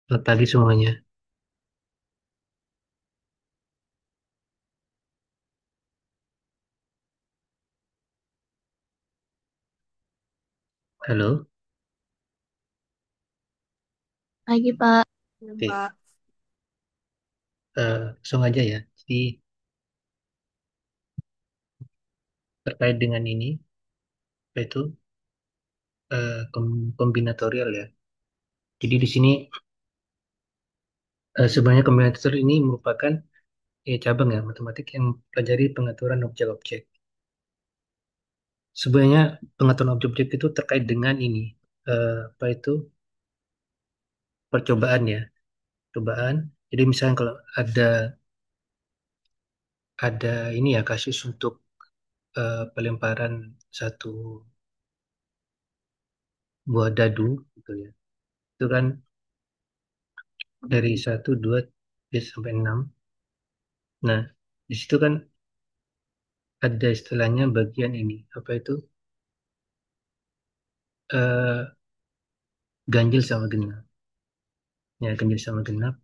Selamat pagi semuanya. Halo. Pagi, Pak. Oke, Pak. langsung aja ya. Jadi terkait dengan ini, yaitu kombinatorial ya. Jadi di sini sebenarnya kombinatorial ini merupakan cabang ya matematik yang mempelajari pengaturan objek-objek. Sebenarnya pengaturan objek-objek itu terkait dengan ini, apa itu percobaan ya, percobaan. Jadi misalnya kalau ada ini ya kasus untuk pelemparan satu buah dadu gitu ya. Itu kan dari satu 2 bisa sampai 6. Nah, di situ kan ada istilahnya bagian ini, apa itu? Eh, Ganjil sama genap. Ya, ganjil sama genap.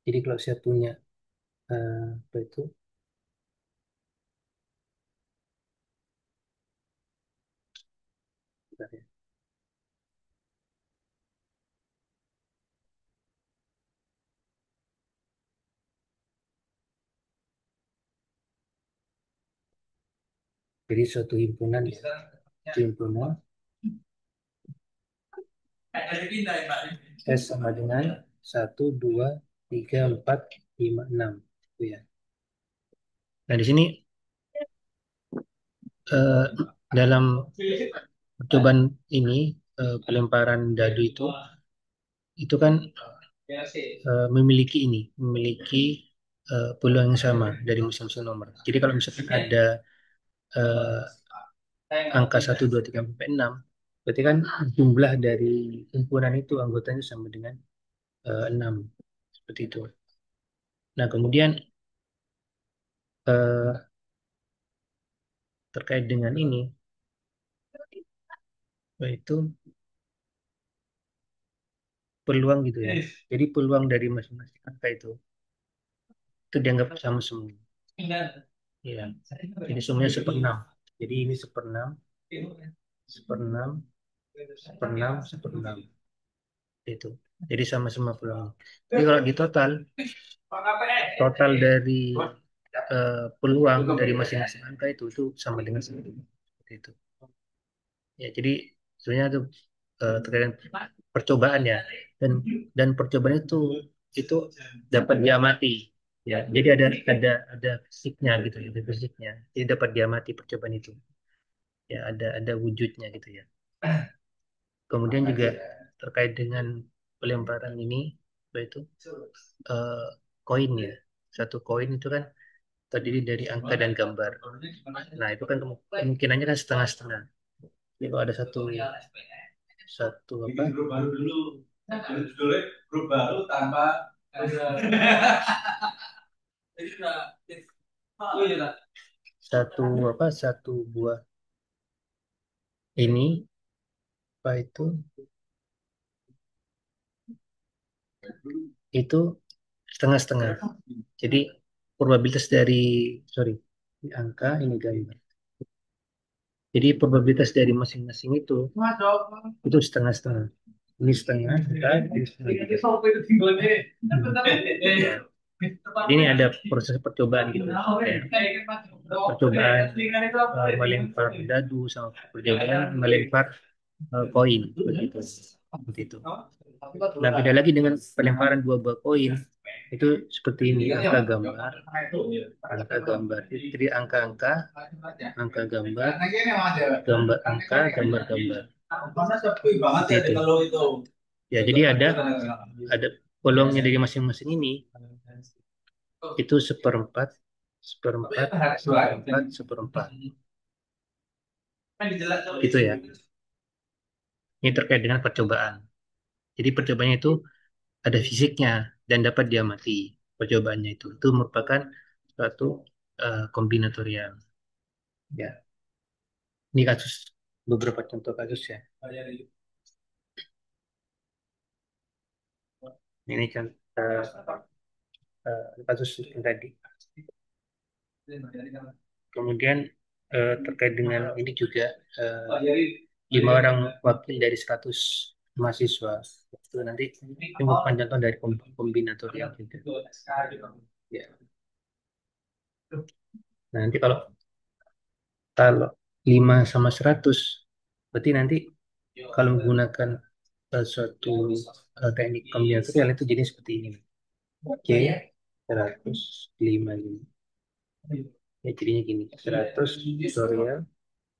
Jadi kalau saya punya apa itu? Bentar ya. Jadi suatu himpunan, himpunan S sama dengan satu 2 3 4 5 6. Itu ya. Nah, di sini eh, dalam percobaan ini pelemparan dadu itu kan memiliki ini, memiliki peluang yang sama dari masing-masing nomor. Jadi kalau misalkan ada eh, angka satu 2 3 sampai 6, berarti kan jumlah dari himpunan itu anggotanya sama dengan 6. Seperti itu. Nah, kemudian eh, terkait dengan ini, yaitu peluang gitu ya. Jadi peluang dari masing-masing angka itu dianggap sama semua. Iya. Jadi semuanya seperenam. Jadi ini seperenam, seperenam, seperenam, seperenam. Itu. Jadi sama-sama peluang. Jadi kalau di total, total dari peluang dari masing-masing angka itu sama dengan satu. Seperti itu. Ya, jadi sebenarnya itu terkait dengan percobaan ya, dan percobaan itu dapat diamati ya. Jadi ada fisiknya gitu ya, ada fisiknya. Jadi dapat diamati percobaan itu. Ya, ada wujudnya gitu ya. Kemudian juga terkait dengan pelemparan ini, yaitu eh, koin ya. Satu koin itu kan terdiri dari angka dan gambar. Nah, itu kan kemungkinannya kan setengah-setengah. Jadi kalau ada satu satu apa? Grup baru dulu. Judulnya grup baru tanpa satu apa? Satu buah ini apa itu setengah-setengah. Jadi probabilitas dari sorry, ini angka ini gambar. Jadi probabilitas dari masing-masing itu setengah-setengah. Ini setengah, ini setengah. Ya. Ini ada proses percobaan gitu. Kayak percobaan melempar dadu sama percobaan melempar koin begitu. Seperti itu. Nah, beda lagi dengan pelemparan dua buah koin itu seperti ini angka gambar, angka gambar. Jadi angka-angka, angka gambar, gambar angka, gambar gambar. Seperti itu. Ya, jadi ada peluangnya dari masing-masing ini itu seperempat, seperempat, seperempat, seperempat. Itu ya. Ini terkait dengan percobaan. Jadi percobaannya itu ada fisiknya dan dapat diamati percobaannya itu. Itu merupakan suatu kombinatorial. Ya, ini kasus beberapa contoh kasus ya. Ini kan kasus yang tadi. Kemudian terkait dengan ini juga eh, 5 orang wakil dari 100 mahasiswa. Itu nanti ini merupakan contoh dari kombinatorial juga. Ya. Nah, nanti kalau kalau 5 sama 100 berarti nanti kalau menggunakan suatu teknik kombinatorial itu jadi seperti ini. C 105 ini. Ya, jadinya gini, 100 faktorial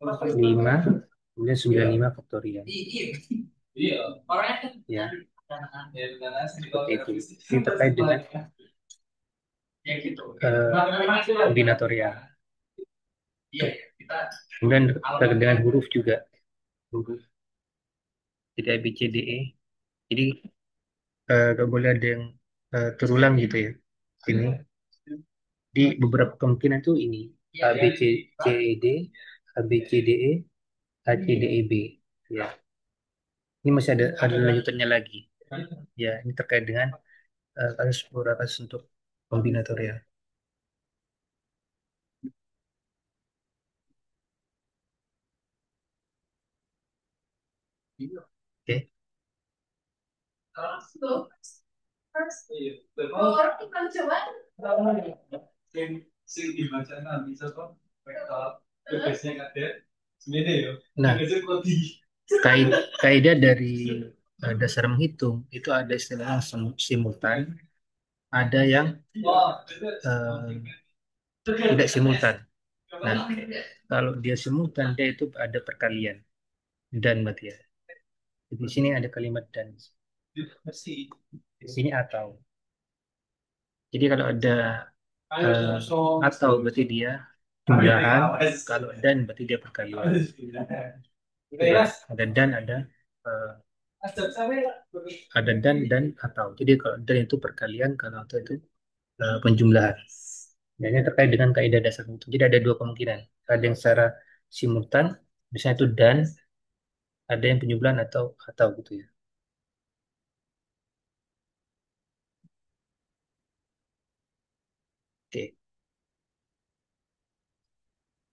5 kemudian 95 faktorial. Ya, seperti itu. Ini terkait dengan kombinatorial. Kemudian terkait dengan huruf juga. Huruf. Jadi A, B, C, D, E. Jadi nggak boleh ada yang terulang gitu ya. Ini di beberapa kemungkinan tuh ini A, B, C, C, E, D, A, B, C, D, E, A, C, D, E, B. Ya, ini masih ada lanjutannya lagi. Ya, ini terkait dengan kasus beberapa kasus untuk kombinatorial. Oke. Nah, kaidah dari dasar menghitung itu ada istilah yang simultan, ada yang tidak simultan. Nah, kalau dia simultan, dia itu ada perkalian dan berarti ya. Di sini ada kalimat dan. Di sini atau. Jadi kalau ada atau berarti dia jumlahan, kalau dan berarti dia perkalian. Ya, ada dan eh, ada dan atau. Jadi kalau dan itu perkalian, kalau atau itu penjumlahan. Dan ini terkait dengan kaidah dasar itu. Jadi ada dua kemungkinan. Ada yang secara simultan, misalnya itu dan, ada yang penjumlahan atau gitu ya. Oke.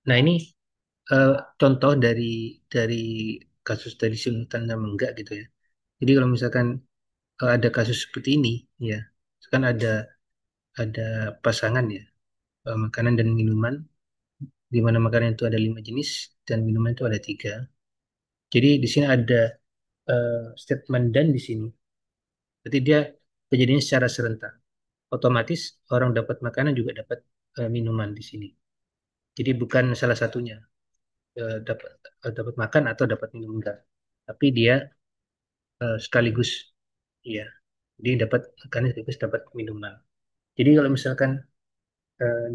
Nah ini eh, contoh dari kasus tadi simultan sama enggak gitu ya. Jadi kalau misalkan ada kasus seperti ini, ya, kan ada pasangan ya, makanan dan minuman, di mana makanan itu ada 5 jenis dan minuman itu ada 3. Jadi di sini ada statement dan di sini. Berarti dia kejadiannya secara serentak. Otomatis orang dapat makanan juga dapat minuman di sini. Jadi bukan salah satunya dapat dapat makan atau dapat minum enggak. Tapi dia sekaligus, ya. Jadi dapat makanan sekaligus dapat minuman. Jadi kalau misalkan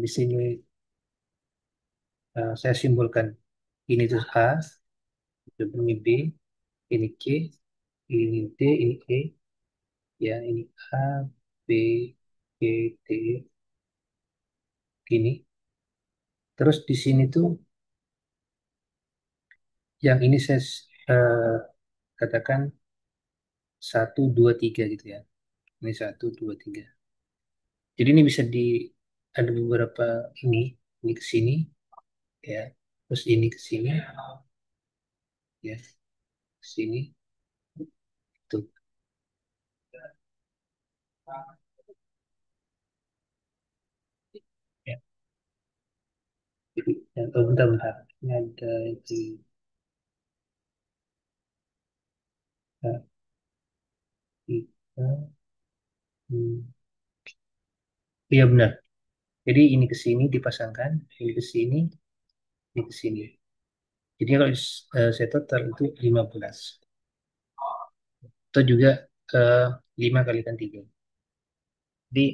di sini saya simpulkan ini tuh A, ini B, ini C, ini D, ini E, ya ini A, B, C, D, gini. Terus di sini tuh yang ini saya eh, katakan 1, 2, 3 gitu ya. Ini 1, 2, 3. Jadi ini bisa ada beberapa ini ke sini ya. Terus ini ke sini ya, ke sini tuh. Ya. Jadi bentar. Ini ada di eh, tiga. Iya benar. Jadi ini ke sini dipasangkan, ini ke sini, ini ke sini. Jadi kalau saya total itu 15. Atau juga eh, 5 kalikan 3. Jadi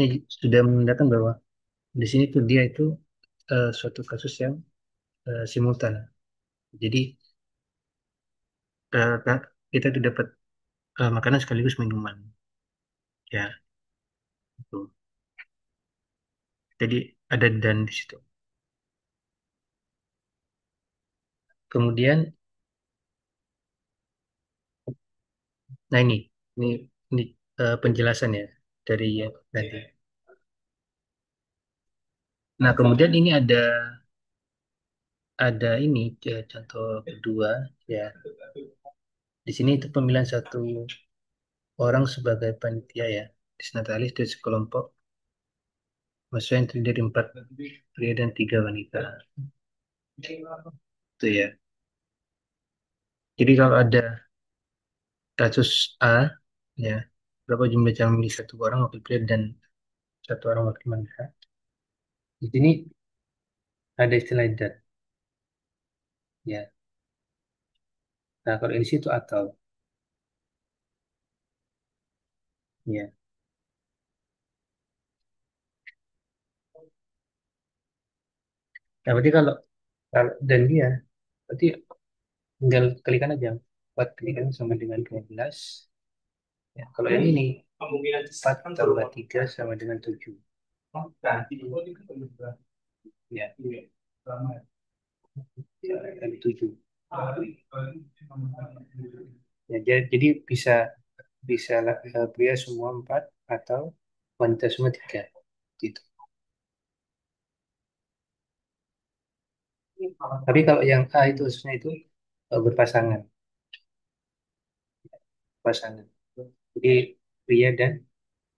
ini sudah menandakan bahwa di sini tuh dia itu suatu kasus yang simultan. Jadi kita tuh dapat makanan sekaligus minuman. Ya, itu. Jadi ada dan di situ. Kemudian, nah ini penjelasan ya dari ya nanti. Nah, kemudian ini ada ini ya, contoh kedua ya. Di sini itu pemilihan satu orang sebagai panitia ya, disnatalis dari sekelompok mahasiswa yang terdiri dari 4 pria dan 3 wanita. Itu ya. Jadi kalau ada kasus A ya, berapa jumlah calon memilih satu orang wakil pria dan satu orang wakil wanita. Di sini ada istilah dat ya. Nah, kalau ini situ atau ya. Nah, berarti kalau dan dia berarti tinggal kalikan aja. 4 kalikan sama dengan 12. Ya, kalau yang ini 4 tambah 3 sama dengan 7. Ya, kali 7. Ya, jadi bisa bisa pria semua 4 atau wanita semua 3. Gitu. Tapi kalau yang A itu khususnya itu berpasangan, pasangan. Jadi pria dan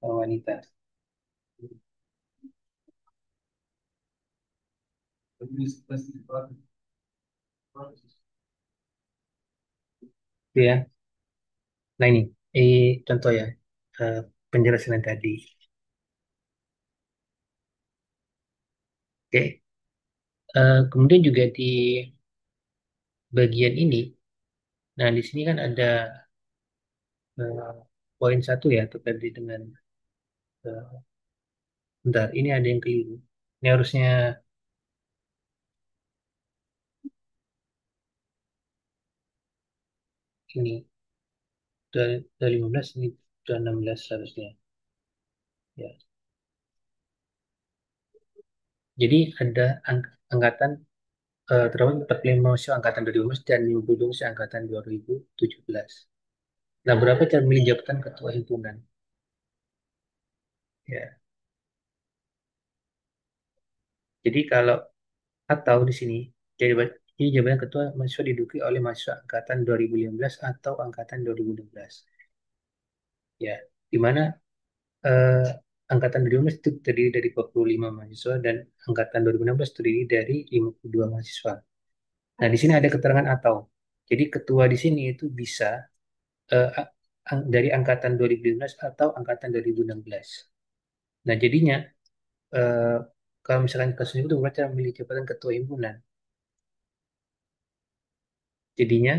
wanita. Ya, nah ini contoh ya eh, penjelasan yang tadi. Oke, kemudian juga di bagian ini, nah di sini kan ada eh, poin satu ya terkait dengan eh, bentar, ini ada yang keliru. Ini harusnya ini dari 15 ini sudah 16 harusnya. Ya. Jadi ada angkatan terutama 45 mahasiswa angkatan 2015 dan 52 mahasiswa angkatan 2017. Nah, berapa cara memilih jabatan ketua himpunan? Ya. Jadi kalau atau di sini jadi jabatan ketua mahasiswa diduduki oleh mahasiswa angkatan 2015 atau angkatan 2016. Ya, di mana eh, angkatan 2015 itu terdiri dari 45 mahasiswa dan angkatan 2016 terdiri dari 52 mahasiswa. Nah, di sini ada keterangan atau. Jadi ketua di sini itu bisa dari angkatan 2015 atau angkatan 2016. Nah, jadinya eh, kalau misalkan kasus itu berarti memilih jabatan ketua himpunan. Jadinya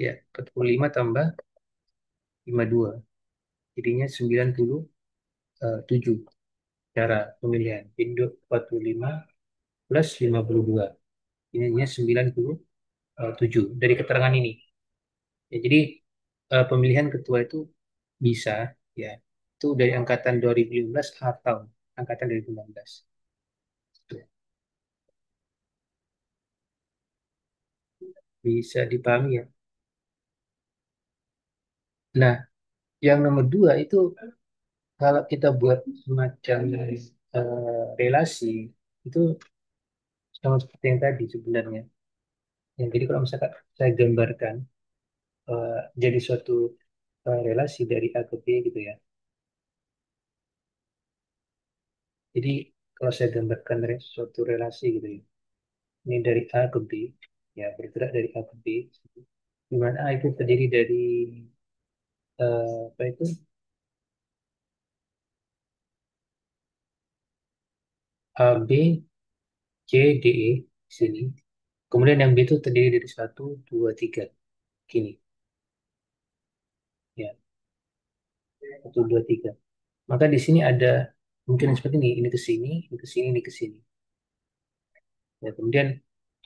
ya 45 tambah 52. Jadinya 97 cara pemilihan. Jadi 45 plus 52. Ini hanya 97 dari keterangan ini. Ya, jadi pemilihan ketua itu bisa ya itu dari angkatan 2015 atau angkatan 2016. Bisa dipahami ya. Nah, yang nomor dua itu kalau kita buat semacam relasi itu sama seperti yang tadi sebenarnya. Yang jadi kalau misalkan saya gambarkan jadi suatu relasi dari A ke B gitu ya. Jadi kalau saya gambarkan suatu relasi gitu ya. Ini dari A ke B, ya bergerak dari A ke B. Di mana A itu terdiri dari apa itu A, B, C, D, E di sini. Kemudian yang B itu terdiri dari 1, 2, 3. Gini, ya 1, 2, 3. Maka di sini ada mungkin seperti ini ke sini, ini ke sini, ini ke sini. Ya, kemudian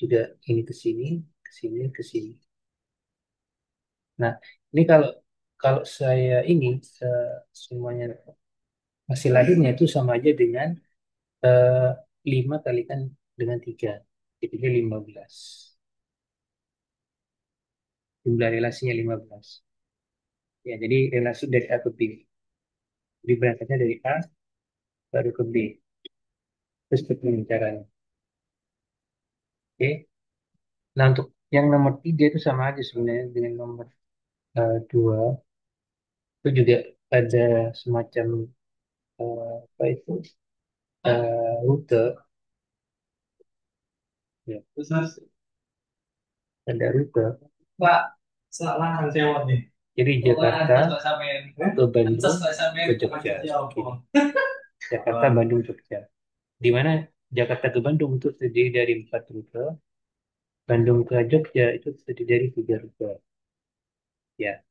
juga ini ke sini, ke sini, ke sini. Nah, ini kalau kalau saya ini semuanya hasil akhirnya itu sama aja dengan eh, 5 kalikan dengan 3. Jadinya 15. Jumlah relasinya 15. Ya, jadi relasi dari A ke B. Jadi berangkatnya dari A baru ke B. Terus begini caranya. Oke. Nah, untuk yang nomor tiga itu sama aja sebenarnya dengan nomor dua. Itu juga ada semacam apa itu rute. Ya, ada rute. Pak, salah sewa nih. Jadi Jakarta ke Bandung ke Jogja. Oke. Jakarta, Bandung, Jogja. Di mana Jakarta ke Bandung itu terdiri dari 4 rute, Bandung ke Jogja itu terdiri dari 3 rute. Ya.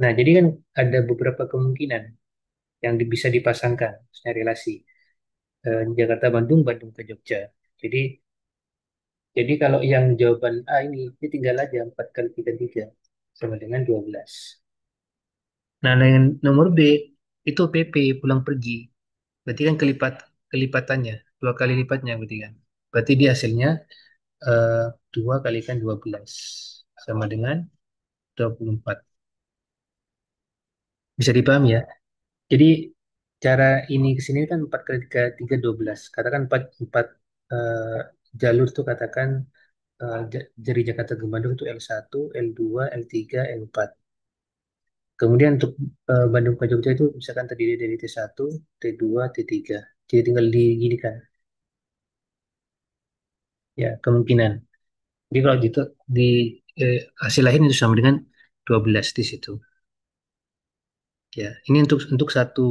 Nah, jadi kan ada beberapa kemungkinan yang bisa dipasangkan secara relasi. Jakarta Bandung, Bandung ke Jogja. Jadi kalau yang jawaban A ini tinggal aja 4 kali 3 3 sama dengan 12. Nah, yang nomor B itu PP pulang pergi. Berarti kan kelipatannya, 2 kali lipatnya berarti kan. Berarti dia hasilnya eh, 2 kalikan 12 sama dengan 24. Bisa dipahami ya? Jadi cara ini ke sini kan 4 kali 3, 3 12. Katakan 4 eh, jalur tuh katakan dari Jakarta ke Bandung itu L1, L2, L3, L4. Kemudian untuk Bandung ke Jogja itu misalkan terdiri dari T1, T2, T3. Jadi tinggal diginikan ya kemungkinan. Jadi kalau gitu di hasil akhir itu sama dengan 12 di situ. Ya, ini untuk satu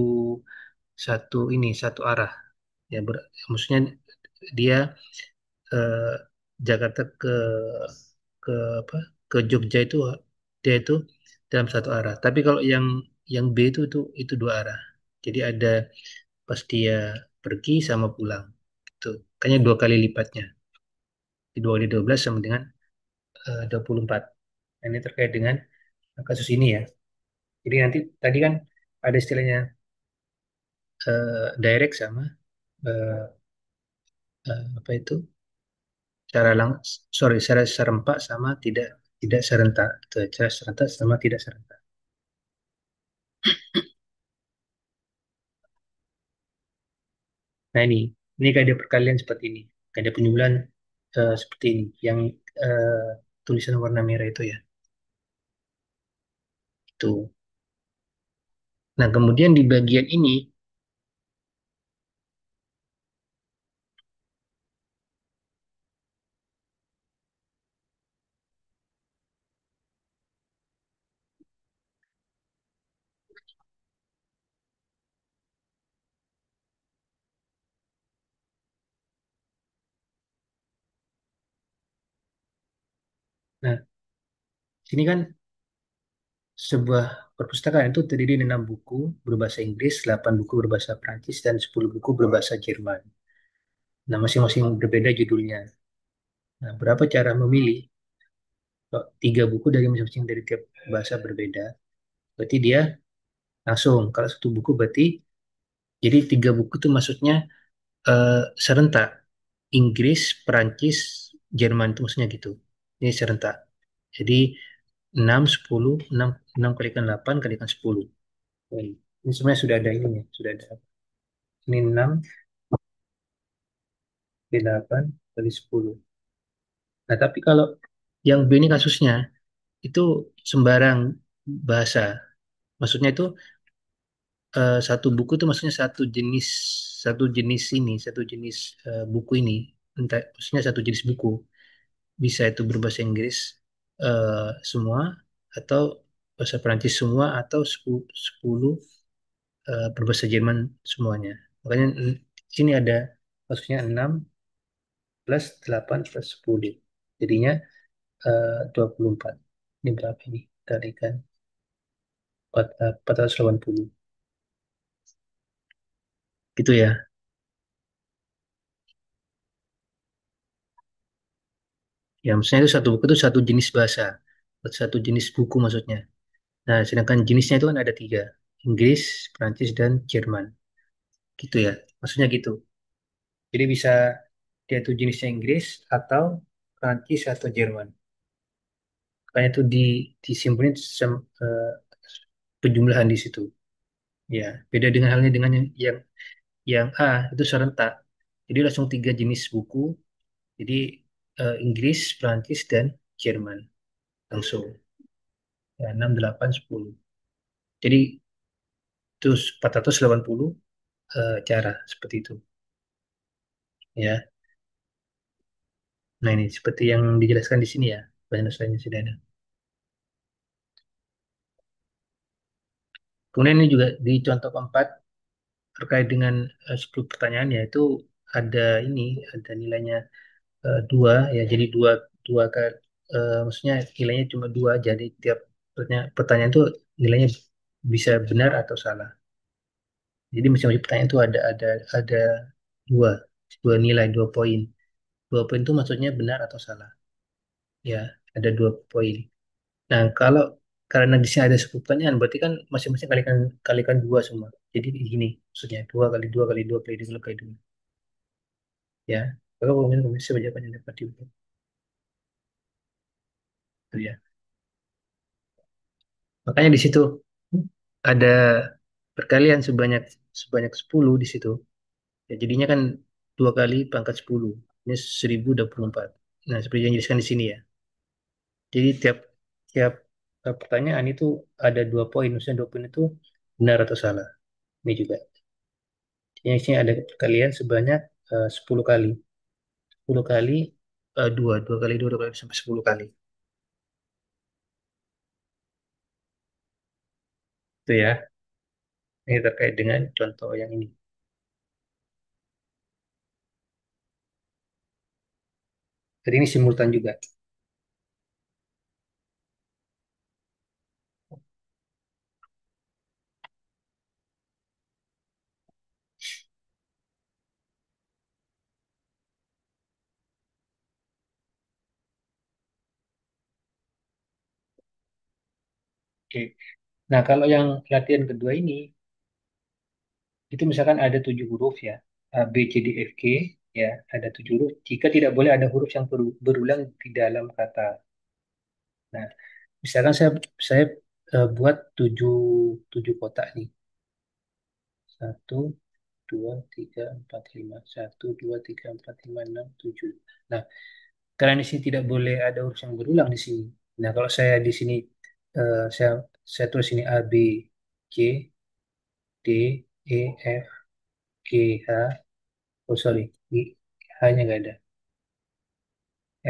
satu ini satu arah. Ya, maksudnya dia eh, Jakarta ke apa ke Jogja itu dia itu dalam satu arah. Tapi kalau yang B itu 2 arah. Jadi ada pas dia pergi sama pulang. Itu kayaknya 2 kali lipatnya. Di 2 kali 12 sama dengan 24. Nah, ini terkait dengan kasus ini ya. Jadi nanti tadi kan ada istilahnya direct sama eh, apa itu cara sorry secara serempak sama tidak tidak serentak. Itu, cara serentak sama tidak serentak. Nah ini kaedah perkalian seperti ini, kaedah penjumlahan seperti ini, yang eh, tulisan warna merah itu ya. Itu. Nah kemudian di bagian ini, nah sini kan sebuah perpustakaan itu terdiri dari 6 buku berbahasa Inggris, 8 buku berbahasa Prancis, dan 10 buku berbahasa Jerman. Nah masing-masing berbeda judulnya. Nah berapa cara memilih? Kalau 3 buku dari masing-masing dari tiap bahasa berbeda, berarti dia langsung. Kalau satu buku berarti, jadi 3 buku itu maksudnya serentak. Inggris, Perancis, Jerman itu maksudnya gitu. Ini serentak. Jadi 6 10 6 6 kalikan 8 kalikan 10. Baik. Ini sebenarnya sudah ada ini ya, sudah ada. Ini 6 kali 8 kali 10. Nah, tapi kalau yang B ini kasusnya itu sembarang bahasa. Maksudnya itu satu buku itu maksudnya satu jenis buku ini. Entah, maksudnya satu jenis buku. Bisa itu berbahasa Inggris semua, atau bahasa Perancis semua, atau 10 berbahasa Jerman semuanya. Makanya di sini ada maksudnya 6 plus 8 plus 10. Jadinya 24. Ini berapa ini? Kalikan 480. Gitu ya. Ya, maksudnya itu satu buku itu satu jenis bahasa. Satu jenis buku maksudnya. Nah, sedangkan jenisnya itu kan ada 3. Inggris, Prancis, dan Jerman. Gitu ya. Maksudnya gitu. Jadi bisa dia itu jenisnya Inggris atau Prancis atau Jerman. Makanya itu disimpulin penjumlahan di situ. Ya, beda dengan halnya dengan yang A itu serentak. Jadi langsung tiga jenis buku. Jadi Inggris, Prancis, dan Jerman langsung. Ya, 6, 8, 10. Jadi itu 480 cara seperti itu. Ya, nah ini seperti yang dijelaskan di sini ya. Bahasa sudah ada. Kemudian ini juga di contoh keempat terkait dengan 10 pertanyaan yaitu ada ini ada nilainya dua ya jadi dua dua maksudnya nilainya cuma dua jadi tiap pertanyaan itu nilainya bisa benar atau salah. Jadi masing-masing pertanyaan itu ada dua dua nilai dua poin itu maksudnya benar atau salah ya ada dua poin. Nah kalau karena di sini ada 10 pertanyaan berarti kan masing-masing kalikan kalikan dua semua. Jadi gini maksudnya dua kali dua kali dua kali dua kali dua ya. Kalau kemudian komisi jawaban yang dapat diukur itu ya. Makanya di situ ada perkalian sebanyak sebanyak 10 di situ. Ya, jadinya kan dua kali pangkat 10. Ini 1024. Nah, seperti yang dijelaskan di sini ya. Jadi tiap tiap pertanyaan itu ada dua poin. Maksudnya dua poin itu benar atau salah. Ini juga. Yang sini ada perkalian sebanyak 10 kali. 10 kali dua kali dua kali sampai 10 kali. Itu ya. Ini terkait dengan contoh yang ini. Jadi ini simultan juga. Oke. Nah, kalau yang latihan kedua ini, itu misalkan ada 7 huruf ya, A, B, C, D, F, G, ya, ada 7 huruf. Jika tidak boleh ada huruf yang berulang di dalam kata. Nah, misalkan saya buat tujuh kotak nih. Satu, dua, tiga, empat, lima. Satu, dua, tiga, empat, lima, enam, tujuh. Nah, karena di sini tidak boleh ada huruf yang berulang di sini. Nah, kalau saya di sini saya tulis ini A, B, C, D, E, F, G, H. Oh sorry, H-nya nggak ada.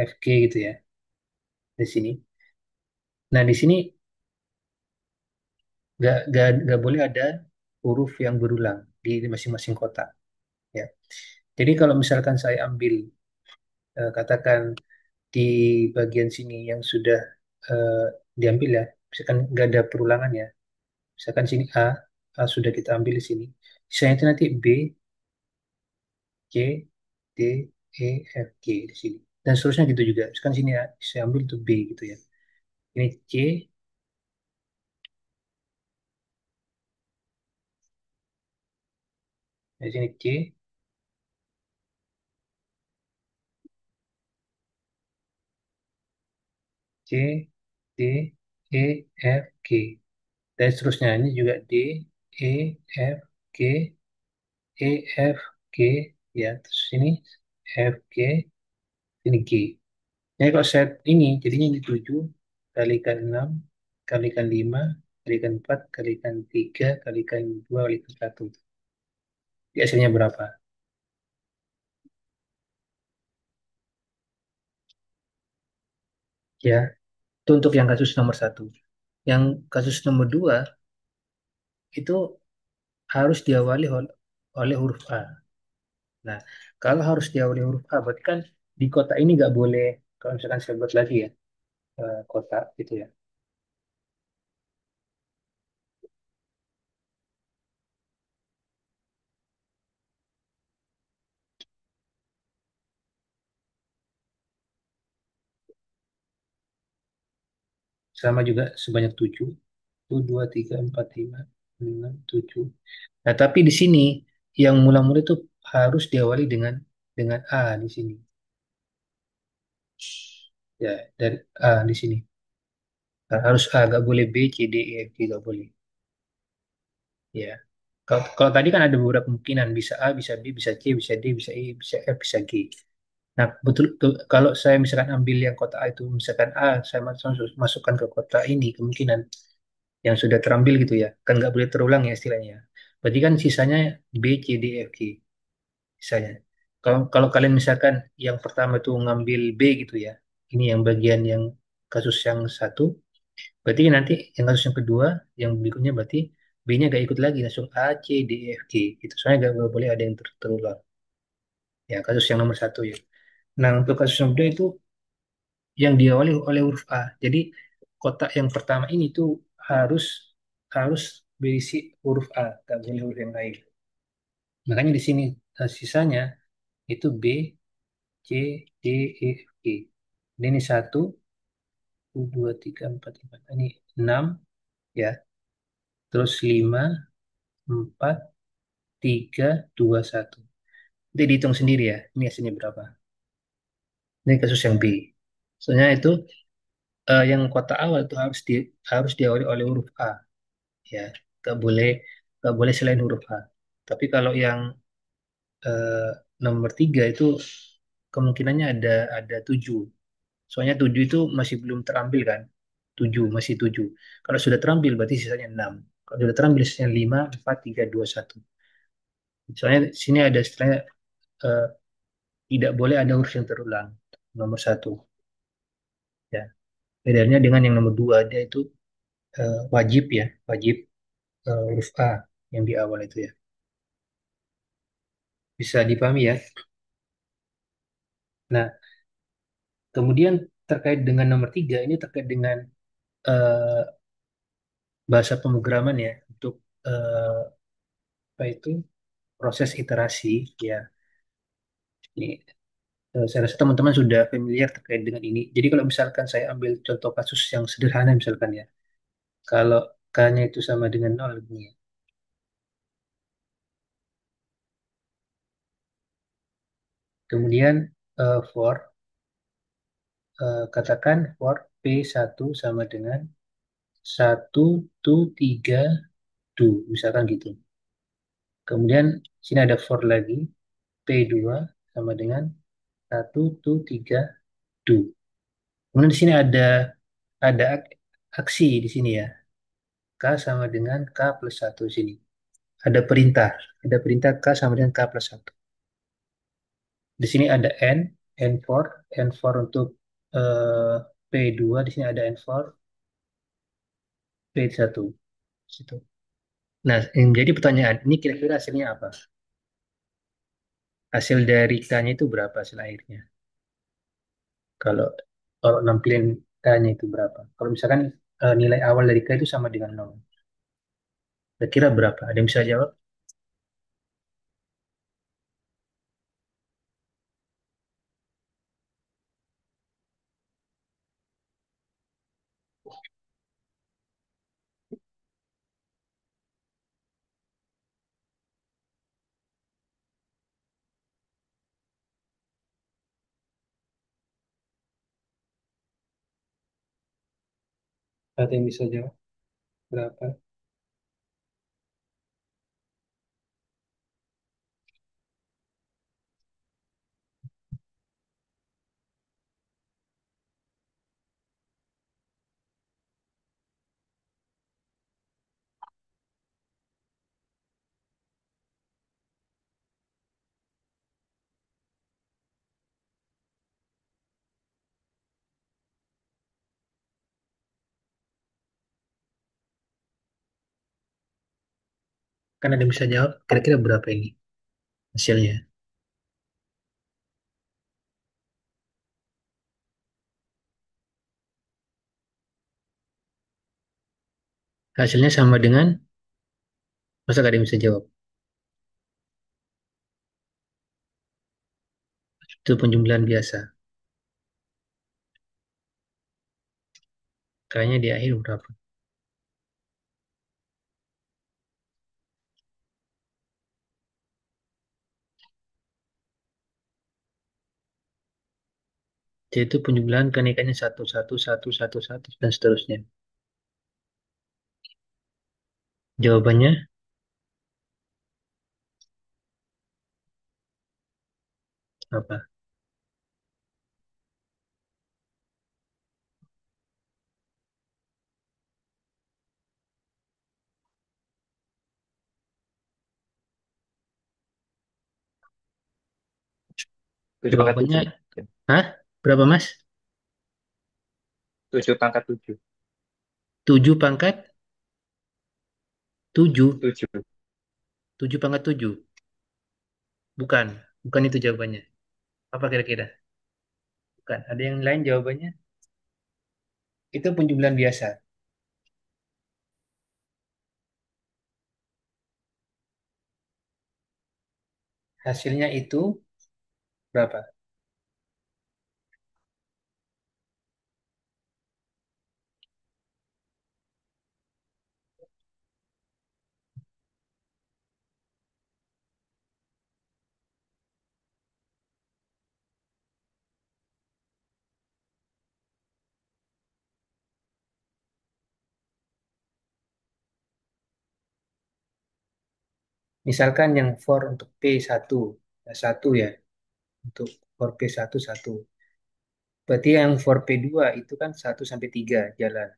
FG gitu ya di sini. Nah di sini nggak boleh ada huruf yang berulang di masing-masing kotak. Ya. Jadi kalau misalkan saya ambil katakan di bagian sini yang sudah eh, diambil ya, misalkan nggak ada perulangan ya. Misalkan sini A sudah kita ambil di sini. Sisanya itu nanti B, C, D, E, F, G di sini. Dan seterusnya gitu juga. Misalkan sini ya, saya ambil itu B gitu ya. Ini C, di sini C, C, D, E, F, G. Dan seterusnya ini juga D, E, F, G, E, F, G, ya. Terus ini F, G, ini G. Jadi kalau set ini, jadinya ini 7, kalikan 6, kalikan 5, kalikan 4, kalikan 3, kalikan 2, kalikan 1. Jadi hasilnya berapa? Ya, itu untuk yang kasus nomor satu. Yang kasus nomor dua, itu harus diawali oleh huruf A. Nah, kalau harus diawali huruf A, berarti kan di kota ini nggak boleh, kalau misalkan saya buat lagi ya, kota gitu ya. Sama juga sebanyak 7. 1, 2, 3, 4, 5, 6, 7. Nah, tapi di sini yang mula-mula itu harus diawali dengan A di sini. Ya, dari A di sini. Nah, harus A, nggak boleh B, C, D, E, F, G, nggak boleh. Ya. Kalau tadi kan ada beberapa kemungkinan, bisa A, bisa B, bisa C, bisa D, bisa E, bisa F, bisa G. Nah, kalau saya misalkan ambil yang kota A itu, misalkan A, saya masukkan ke kota ini, kemungkinan yang sudah terambil gitu ya, kan nggak boleh terulang ya istilahnya. Berarti kan sisanya B, C, D, F, G, sisanya. Kalau kalian misalkan yang pertama itu ngambil B gitu ya, ini yang bagian yang kasus yang satu, berarti nanti yang kasus yang kedua, yang berikutnya berarti B-nya gak ikut lagi, langsung A, C, D, E, F, G. Gitu. Soalnya gak boleh ada yang terulang. Ya, kasus yang nomor satu ya. Nah, untuk kasus yang kedua itu yang diawali oleh huruf A. Jadi, kotak yang pertama ini tuh harus harus berisi huruf A, gak boleh huruf yang lain. Makanya di sini sisanya itu B, C, D, E, F, G. Ini satu, dua, tiga, empat, lima. Ini enam ya. Terus lima, empat, tiga, dua, satu. Nanti dihitung sendiri ya, ini hasilnya berapa. Ini kasus yang B. Soalnya itu yang kotak awal itu harus diawali oleh huruf A, ya. Gak boleh gak boleh selain huruf A. Tapi kalau yang eh, nomor tiga itu kemungkinannya ada tujuh. Soalnya tujuh itu masih belum terambil kan, tujuh masih tujuh. Kalau sudah terambil berarti sisanya enam. Kalau sudah terambil sisanya lima, empat, tiga, dua, satu. Soalnya sini ada istilahnya eh, tidak boleh ada huruf yang terulang. Nomor satu, ya. Bedanya dengan yang nomor dua, dia itu wajib ya, wajib huruf A yang di awal itu ya. Bisa dipahami ya. Nah, kemudian terkait dengan nomor tiga, ini terkait dengan eh, bahasa pemrograman ya, untuk eh, apa itu proses iterasi ya. Ini, saya rasa teman-teman sudah familiar terkait dengan ini. Jadi kalau misalkan saya ambil contoh kasus yang sederhana misalkan ya, kalau K-nya itu sama dengan nol gini ya. Kemudian for katakan for P1 sama dengan satu tu 3 du, misalkan gitu. Kemudian sini ada for lagi, P2 sama dengan satu tu 3 du. Kemudian di sini ada aksi di sini ya. K sama dengan K plus satu sini. Ada perintah. Ada perintah K sama dengan K plus satu. Di sini ada N4, N4 untuk eh, P2, di sini ada N4, P1. Situ. Nah, yang jadi pertanyaan, ini kira-kira hasilnya apa? Hasil dari K-nya itu berapa hasil akhirnya? Kalau kalau nampilin K-nya itu berapa? Kalau misalkan nilai awal dari K itu sama dengan nol. Kira-kira berapa? Ada yang bisa jawab? Ada yang bisa jawab? Berapa? Kan ada yang bisa jawab? Kira-kira berapa ini hasilnya? Hasilnya sama dengan, masa gak ada yang bisa jawab? Itu penjumlahan biasa. Kayaknya di akhir berapa? Jadi itu penjumlahan kenaikannya satu, satu, satu, satu, satu, dan seterusnya. Jawabannya Apa? 7 pangkat 7. Jawabannya, hah? Berapa, Mas? 7 pangkat 7. 7 pangkat 7. 7. 7 pangkat 7. Bukan. Bukan itu jawabannya. Apa kira-kira? Bukan. Ada yang lain jawabannya? Itu penjumlahan biasa. Hasilnya itu berapa? Misalkan yang for untuk P1, ya, 1 ya. Untuk for P1, 1. Berarti yang for P2 itu kan 1 sampai 3 jalan.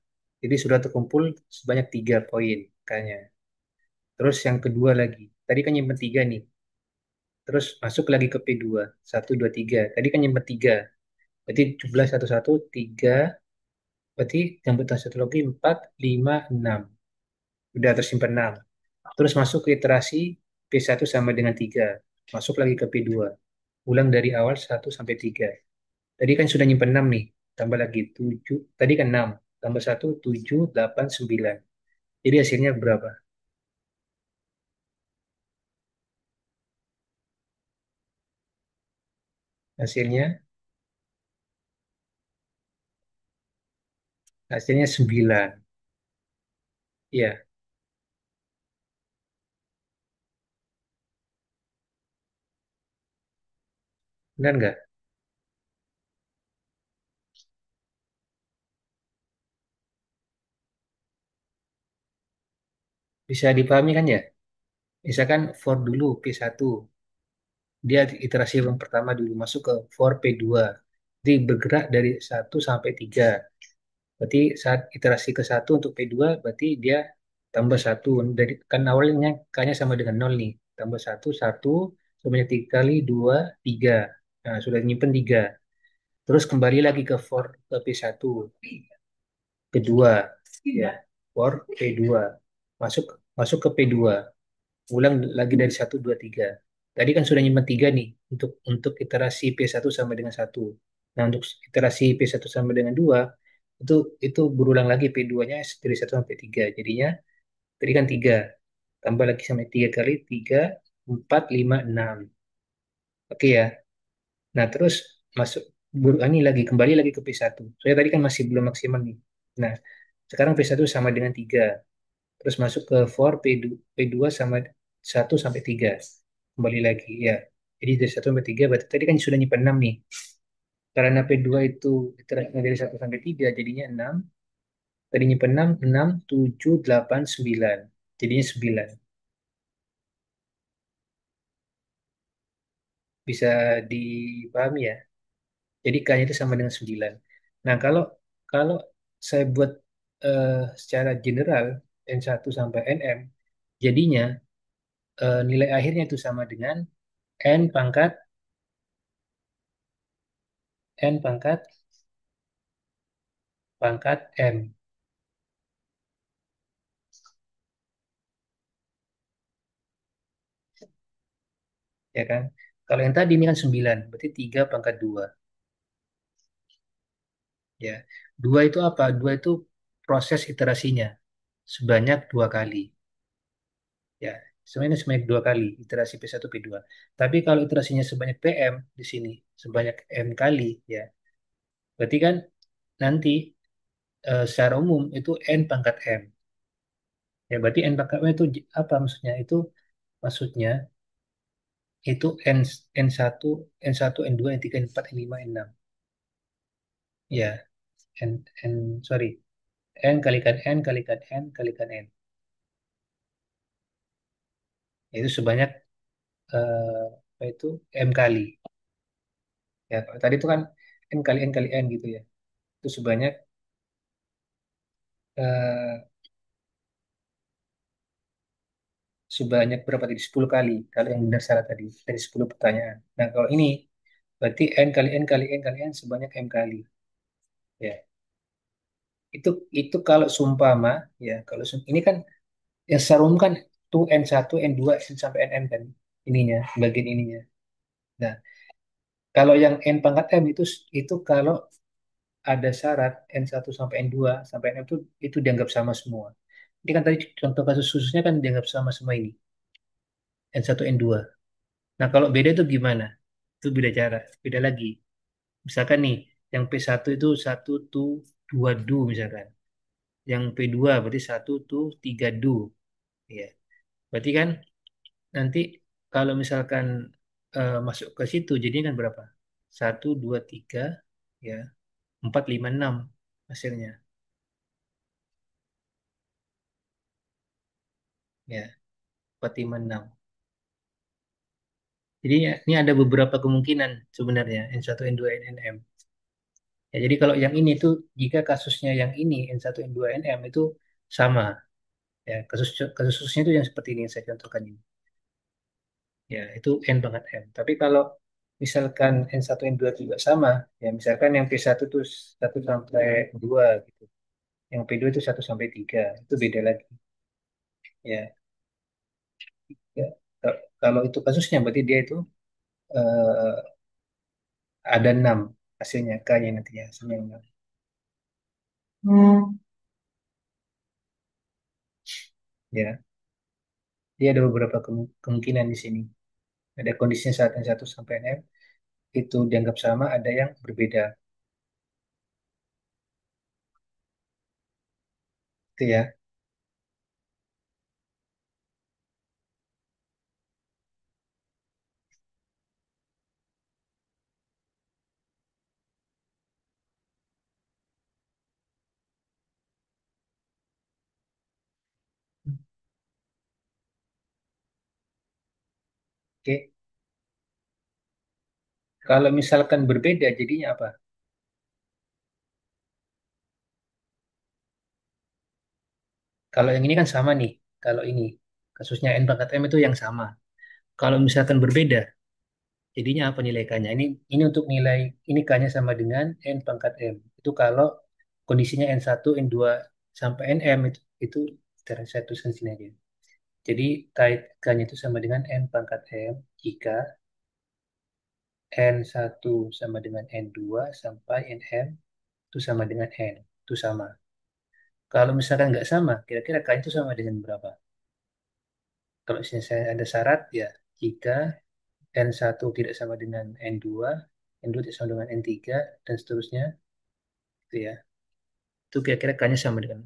Jadi sudah terkumpul sebanyak 3 poin kayaknya. Terus yang kedua lagi. Tadi kan nyimpen 3 nih. Terus masuk lagi ke P2. 1, 2, 3. Tadi kan nyimpen 3. Berarti jumlah 1, 1, 3. Berarti yang bertahan satu lagi 4, 5, 6. Udah tersimpan 6. Terus masuk ke iterasi P1 sama dengan 3. Masuk lagi ke P2. Ulang dari awal 1 sampai 3. Tadi kan sudah nyimpen 6 nih. Tambah lagi 7. Tadi kan 6. Tambah 1, 7, 8, 9. Jadi hasilnya berapa? Hasilnya, hasilnya, 9. Iya, benar nggak? Bisa dipahami kan ya? Misalkan for dulu P1. Dia iterasi yang pertama dulu masuk ke for P2. Jadi bergerak dari 1 sampai 3. Berarti saat iterasi ke 1 untuk P2, berarti dia tambah 1. Dari, kan awalnya kayaknya sama dengan 0 nih. Tambah 1, 1, sebanyak 3 kali, 2, 3. Nah, sudah nyimpen 3. Terus kembali lagi ke for ke P1. Kedua, ya, for P2. Masuk masuk ke P2. Ulang lagi dari 1, 2, 3. Tadi kan sudah nyimpen 3 nih untuk iterasi P1 sama dengan 1. Nah, untuk iterasi P1 sama dengan 2, itu berulang lagi P2-nya dari 1 sampai 3. Jadinya tadi kan 3. Tambah lagi sampai 3 kali 3, 4, 5, 6. Oke ya. Nah, terus masuk ini lagi kembali lagi ke P1. Soalnya tadi kan masih belum maksimal nih. Nah, sekarang P1 sama dengan 3. Terus masuk ke for P2 sama 1 sampai 3. Kembali lagi ya. Jadi dari 1 sampai 3 berarti tadi kan sudah nyimpen 6 nih. Karena P2 itu iterasinya dari 1 sampai 3 jadinya 6. Tadi nyimpen 6, 6, 7, 8, 9. Jadinya 9. Bisa dipahami ya. Jadi K-nya itu sama dengan 9. Nah, kalau kalau saya buat eh, secara general N1 sampai Nm, jadinya nilai akhirnya itu sama dengan N pangkat N pangkat pangkat M, ya kan? Kalau yang tadi ini kan 9, berarti 3 pangkat 2, ya. 2 itu apa? 2 itu proses iterasinya sebanyak 2 kali, ya. Sebenarnya sebanyak 2 kali iterasi P1 P2. Tapi kalau iterasinya sebanyak PM di sini sebanyak M kali, ya. Berarti kan nanti secara umum itu N pangkat M. Ya, berarti N pangkat M itu apa maksudnya? Maksudnya itu N1, N1, N2, N3, N4, N5, N6. Ya, sorry. N kalikan N kalikan N kalikan N. Itu sebanyak apa itu M kali. Ya, kalau tadi itu kan N kali N kali N gitu ya. Itu eh, sebanyak berapa tadi? 10 kali. Kalau yang benar salah tadi dari 10 pertanyaan. Nah, kalau ini berarti N kali N kali N kali N sebanyak M kali. Ya, itu kalau sumpama ya, kalau ini kan yang secara umum kan tuh N1, N2, N sampai Nm kan ininya, bagian ininya. Nah, kalau yang N pangkat M itu kalau ada syarat N1 sampai N2 sampai Nm itu dianggap sama semua. Ini kan tadi contoh kasus khususnya kan dianggap sama semua ini, N1, N2. Nah, kalau beda itu gimana? Itu beda cara, beda lagi. Misalkan nih, yang P1 itu satu tuh 2 du misalkan. Yang P2 berarti satu tuh 3 du. Ya. Berarti kan nanti kalau misalkan masuk ke situ jadinya kan berapa? Satu 2 3 ya, 4 5 6 hasilnya. Ya, 4 5 6. Jadi ya, ini ada beberapa kemungkinan sebenarnya N1 N2 NM. Ya, jadi kalau yang ini tuh jika kasusnya yang ini N1 N2 NM itu sama. Ya, kasus kasusnya itu yang seperti ini yang saya contohkan ini. Ya, itu N banget M. Tapi kalau misalkan N1 N2 juga sama, ya misalkan yang P1 itu 1 sampai 2 gitu. Yang P2 itu 1 sampai 3 itu beda lagi. Ya, ya. Kalau itu kasusnya berarti dia itu eh, ada 6 hasilnya, K-nya nanti ya, hasilnya 6. Ya, dia ada beberapa kemungkinan di sini. Ada kondisinya saat yang 1 sampai 6 itu dianggap sama, ada yang berbeda. Itu ya. Oke. Kalau misalkan berbeda, jadinya apa? Kalau yang ini kan sama nih. Kalau ini kasusnya N pangkat M itu yang sama. Kalau misalkan berbeda, jadinya apa nilai K-nya? Ini untuk nilai ini K-nya sama dengan N pangkat M. Itu kalau kondisinya N1, N2 sampai Nm itu saya tuliskan sini aja. Jadi K-nya itu sama dengan N pangkat M jika N1 sama dengan N2 sampai Nm itu sama dengan N. Itu sama. Kalau misalkan nggak sama, kira-kira K itu sama dengan berapa? Kalau misalnya saya ada syarat, ya jika N1 tidak sama dengan N2, N2 tidak sama dengan N3, dan seterusnya, gitu ya. Itu kira-kira K-nya sama dengan.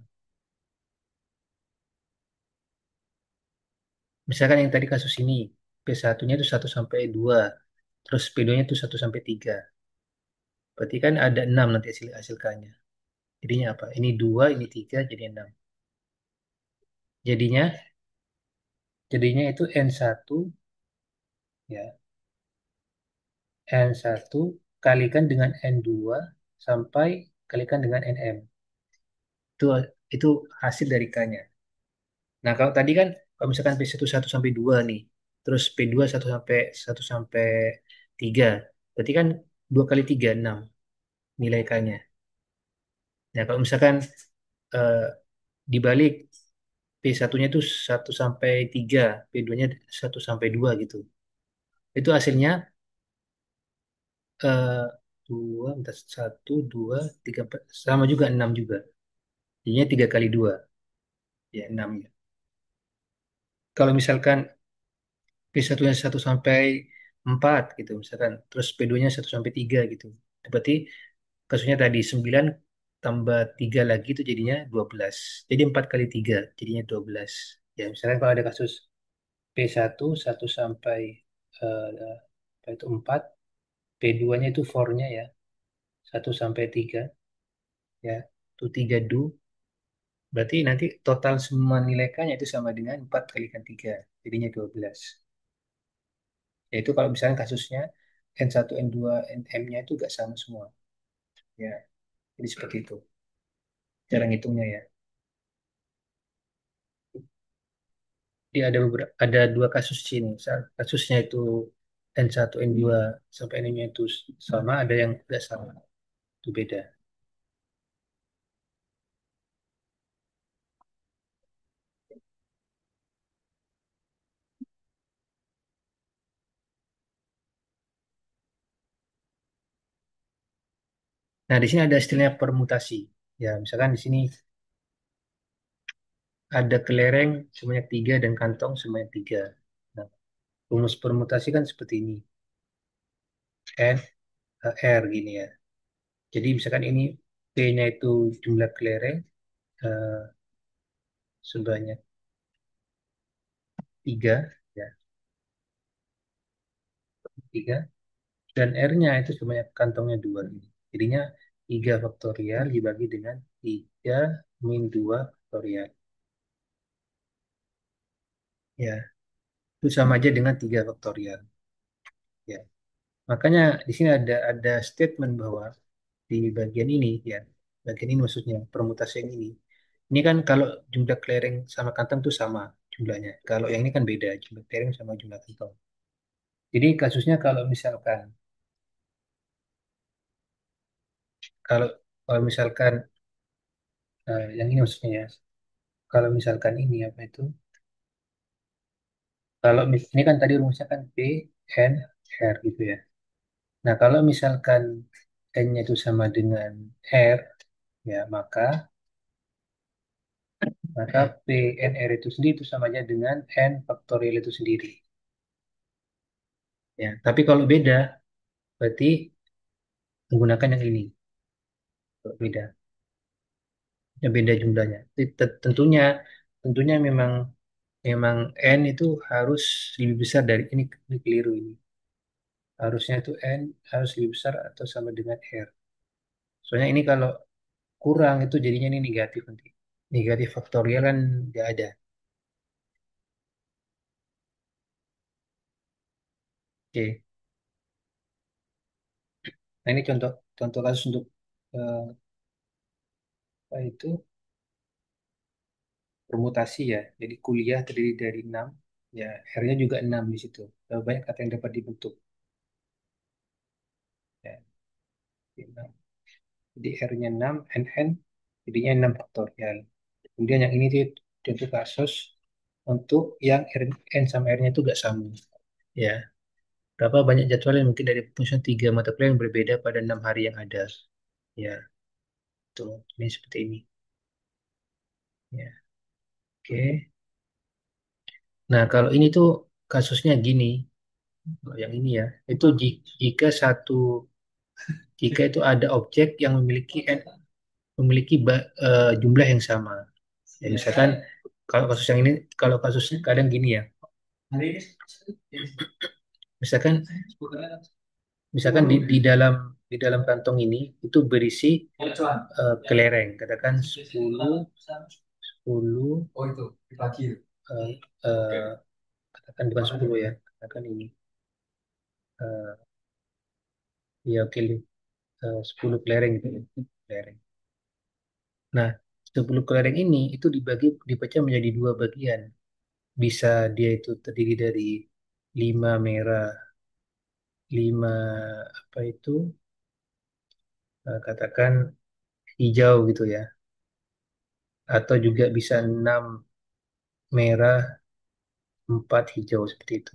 Misalkan yang tadi kasus ini, P1-nya itu 1 sampai 2, terus P2-nya itu 1 sampai 3. Berarti kan ada 6 nanti hasil K-nya. Jadinya apa? Ini 2, ini 3, jadi 6. Jadinya, jadinya itu N1, ya, N1 kalikan dengan N2 sampai kalikan dengan Nm. Itu itu hasil dari K-nya. Nah, kalau tadi kan kalau misalkan P1 sampai 2 nih, terus P2 1 sampai 3, berarti kan 2 kali 3 6 nilai K-nya. Nah, kalau misalkan eh, dibalik P1-nya itu 1 sampai 3, P2-nya 1 sampai 2 gitu. Itu hasilnya eh 2, bentar, 1, 2, 3, 4, sama juga 6 juga. Jadinya 3 kali 2, ya 6 ya. Kalau misalkan P1-nya 1 sampai 4 gitu misalkan, terus P2-nya 1 sampai 3 gitu. Berarti kasusnya tadi 9 tambah 3 lagi itu jadinya 12. Jadi 4 kali 3 jadinya 12. Ya misalkan kalau ada kasus P1 sampai apa itu 4, P2-nya itu 4-nya ya 1 sampai 3 ya, itu 3 du. Berarti nanti total semua nilai K-nya itu sama dengan 4 kalikan 3 jadinya 12. Yaitu kalau misalnya kasusnya N1, N2, NM-nya itu nggak sama semua. Ya, jadi seperti itu cara ngitungnya ya. Jadi ada beberapa, ada dua kasus di sini. Kasusnya itu N1, N2 sampai N-nya itu sama, ada yang tidak sama, itu beda. Nah, di sini ada istilahnya permutasi. Ya, misalkan di sini ada kelereng sebanyak tiga dan kantong sebanyak tiga. Nah, rumus permutasi kan seperti ini. N, R gini ya. Jadi misalkan ini P-nya itu jumlah kelereng eh, sebanyak tiga, ya, tiga. Dan R-nya itu sebanyak kantongnya dua. Jadinya 3 faktorial dibagi dengan 3 min 2 faktorial. Ya, itu sama aja dengan 3 faktorial. Ya, makanya di sini ada statement bahwa di bagian ini ya, bagian ini maksudnya permutasi yang ini. Ini kan kalau jumlah kelereng sama kantong itu sama jumlahnya. Kalau yang ini kan beda, jumlah kelereng sama jumlah kantong. Jadi kasusnya kalau misalkan kalau kalau misalkan yang ini maksudnya ya, kalau misalkan ini apa itu? Kalau ini kan tadi rumusnya kan P, N, R gitu ya. Nah, kalau misalkan N-nya itu sama dengan R, ya maka P, N, R itu sendiri itu sama aja dengan N faktorial itu sendiri. Ya, tapi kalau beda, berarti menggunakan yang ini. Kalau beda, ya beda jumlahnya. Tentunya, tentunya memang memang N itu harus lebih besar dari ini keliru ini. Harusnya itu N harus lebih besar atau sama dengan R. Soalnya ini kalau kurang itu jadinya ini negatif nanti. Negatif faktorial kan nggak ada. Oke. Nah ini contoh contoh kasus untuk eh, apa itu permutasi ya. Jadi kuliah terdiri dari 6, ya R-nya juga 6 di situ. Berapa banyak kata yang dapat dibentuk. Ya, jadi 6. Jadi R-nya 6, NN jadinya 6 faktorial. Kemudian yang ini tuh contoh kasus untuk yang N sama R-nya itu gak sama. Ya, berapa banyak jadwal yang mungkin dari pengurusan tiga mata kuliah yang berbeda pada 6 hari yang ada. Ya, tuh ini seperti ini. Ya, oke. Nah, kalau ini tuh kasusnya gini, kalau yang ini ya, itu jika jika itu ada objek yang memiliki jumlah yang sama. Ya, misalkan kalau kasus yang ini, kalau kasusnya kadang gini ya, misalkan misalkan di dalam kantong ini itu berisi kelereng, katakan 10 eh, eh, katakan bukan 10 ya, katakan ini ya oke 10 kelereng gitu ya. Kelereng. Nah, 10 kelereng ini itu dipecah menjadi dua bagian. Bisa dia itu terdiri dari 5 merah, 5 apa itu katakan hijau gitu ya. Atau juga bisa 6 merah, 4 hijau seperti itu.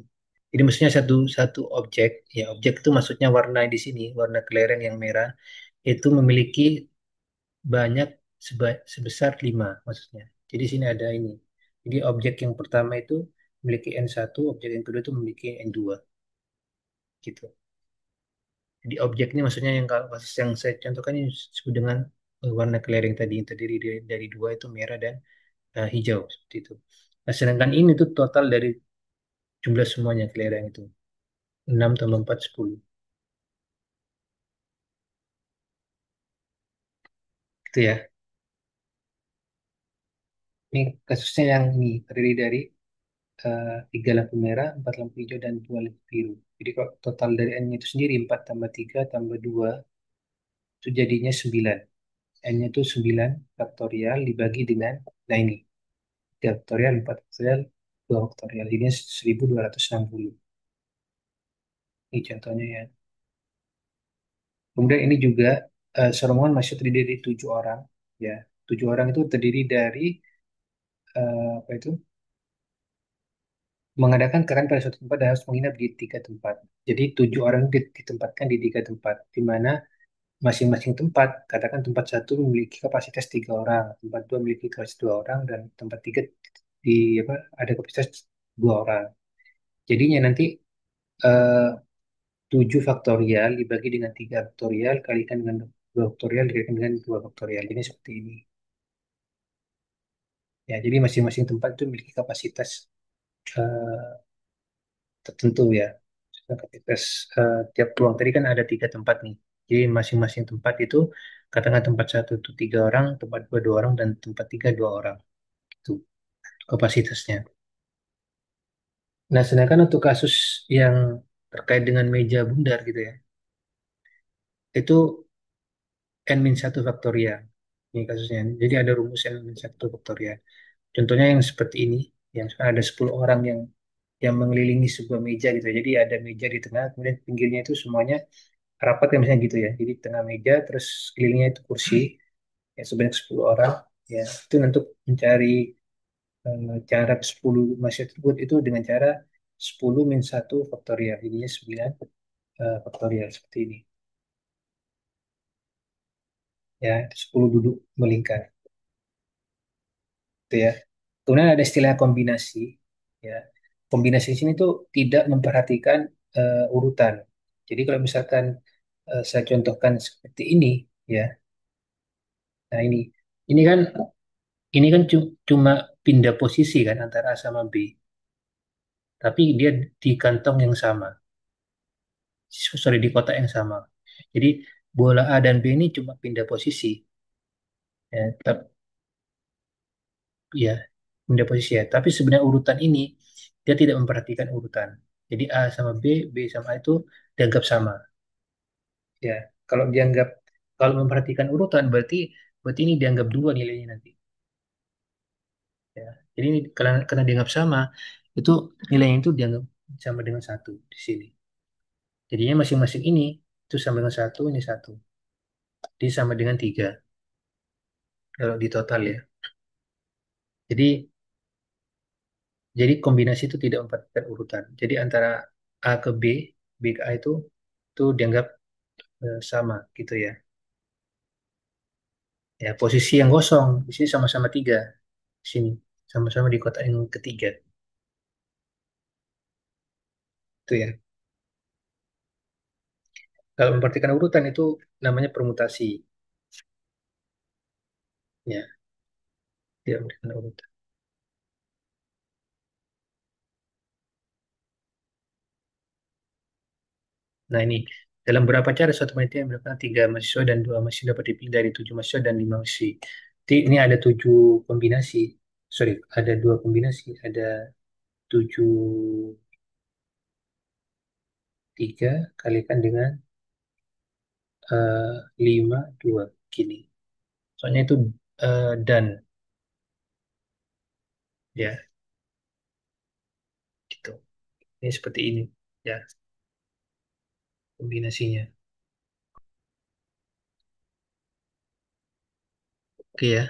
Jadi maksudnya satu satu objek, ya objek itu maksudnya warna di sini, warna kelereng yang merah itu memiliki banyak sebesar 5 maksudnya. Jadi sini ada ini. Jadi objek yang pertama itu memiliki N1, objek yang kedua itu memiliki N2 gitu. Jadi objek ini maksudnya yang kalau kasus yang saya contohkan ini disebut dengan warna kelereng tadi yang terdiri dari dua itu merah dan hijau seperti itu. Nah, sedangkan ini tuh total dari jumlah semuanya kelereng itu 6 tambah 4 10. Itu ya. Ini kasusnya yang ini terdiri dari tiga lampu merah, empat lampu hijau, dan dua lampu biru. Jadi kalau total dari N-nya itu sendiri 4 tambah 3 tambah 2 itu jadinya 9. N-nya itu 9 faktorial dibagi dengan, nah ini, 3 faktorial, 4 faktorial, 2 faktorial. Jadinya 1260. Ini contohnya ya. Kemudian ini juga serombongan masih terdiri dari 7 orang. Ya, 7 orang itu terdiri dari apa itu? Mengadakan keran pada suatu tempat dan harus menginap di tiga tempat. Jadi 7 orang ditempatkan di tiga tempat, di mana masing-masing tempat, katakan tempat satu memiliki kapasitas 3 orang, tempat dua memiliki kapasitas 2 orang, dan tempat tiga di apa ada kapasitas 2 orang. Jadinya nanti eh, 7 faktorial dibagi dengan 3 faktorial kalikan dengan 2 faktorial dikalikan dengan 2 faktorial. Jadi seperti ini. Ya, jadi masing-masing tempat itu memiliki kapasitas eh, tertentu ya. Kapasitas tiap ruang tadi kan ada tiga tempat nih. Jadi masing-masing tempat itu, katakan tempat satu itu 3 orang, tempat dua 2 orang, dan tempat tiga 2 orang. Itu kapasitasnya. Nah, sedangkan untuk kasus yang terkait dengan meja bundar gitu ya, itu n-1 faktorial. Ini kasusnya. Jadi ada rumus n-1 faktorial. Contohnya yang seperti ini, yang sekarang ada 10 orang yang mengelilingi sebuah meja gitu ya. Jadi ada meja di tengah, kemudian pinggirnya itu semuanya rapat ya misalnya gitu ya. Jadi tengah meja, terus sekelilingnya itu kursi, ya sebanyak 10 orang. Ya, itu untuk mencari cara 10 manusia tersebut itu dengan cara 10 min 1 faktorial. Jadinya 9 faktorial seperti ini. Ya, itu 10 duduk melingkar. Gitu ya. Kemudian ada istilah kombinasi. Ya, kombinasi di sini tuh tidak memperhatikan urutan. Jadi kalau misalkan saya contohkan seperti ini, ya. Nah ini kan cuma pindah posisi kan antara A sama B, tapi dia di kantong yang sama, sorry di kotak yang sama. Jadi bola A dan B ini cuma pindah posisi, ya, ya pindah posisi ya. Tapi sebenarnya urutan ini dia tidak memperhatikan urutan. Jadi A sama B, B sama A itu dianggap sama. Ya, kalau dianggap kalau memperhatikan urutan berarti berarti ini dianggap dua nilainya nanti. Ya. Jadi ini karena dianggap sama, itu nilainya itu dianggap sama dengan satu di sini. Jadinya masing-masing ini itu sama dengan satu, ini satu. Jadi sama dengan tiga kalau di total ya. Jadi kombinasi itu tidak memperhatikan urutan. Jadi antara A ke B ke A itu dianggap sama gitu ya. Ya posisi yang kosong di sini sama-sama tiga di sini sama-sama di kotak yang ketiga itu ya. Kalau memperhatikan urutan itu namanya permutasi ya, tidak memperhatikan urutan. Nah ini, dalam beberapa cara suatu panitia melakukan tiga mahasiswa dan dua mahasiswa dapat dipilih dari 7 mahasiswa dan 5 mahasiswa. Jadi ini ada 7 kombinasi, sorry, ada 2 kombinasi, ada 73 kalikan dengan 52 gini. Soalnya itu dan ya gitu. Ini seperti ini ya kombinasinya. Oke ya,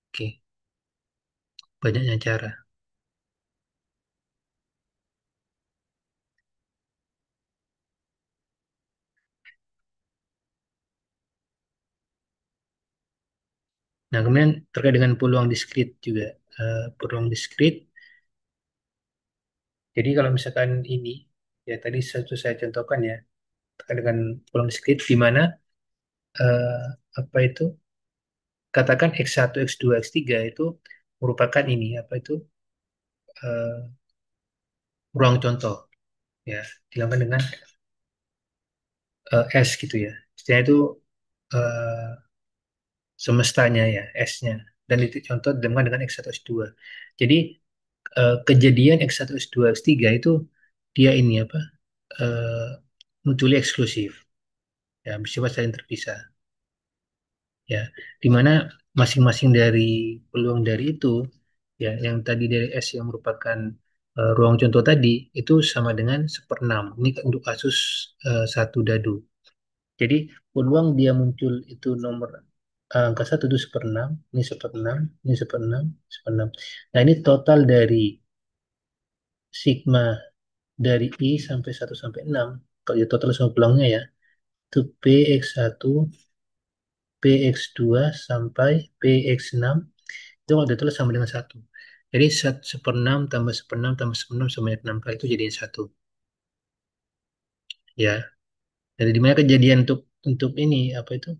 oke. Banyaknya cara. Nah kemudian terkait dengan peluang diskrit juga. Peluang diskrit. Jadi kalau misalkan ini, ya tadi satu saya contohkan ya, terkait dengan peluang diskrit di mana eh, apa itu, katakan X1, X2, X3 itu merupakan ini, apa itu, eh, ruang contoh, ya, dilengkapi dengan S gitu ya. Istilahnya itu semestanya ya, S-nya. Dan itu contoh dengan X1, X2. Jadi kejadian X1, X2, X3 itu dia ini apa? eh, Mutually eksklusif. Ya, bersifat saling terpisah. Ya, di mana masing-masing dari peluang dari itu, ya, yang tadi dari S yang merupakan ruang contoh tadi, itu sama dengan seperenam. Ini untuk kasus satu dadu. Jadi peluang dia muncul itu nomor angka satu itu seperenam, ini seperenam, ini seperenam, seperenam. Nah ini total dari sigma dari I sampai 1 sampai 6. Kalau ya total semua peluangnya ya, itu PX1, PX2 sampai PX6 itu kalau ditulis sama dengan satu. Jadi seperenam tambah seperenam tambah seperenam sebanyak 6 kali itu jadi satu. Ya, jadi dimana kejadian untuk ini apa itu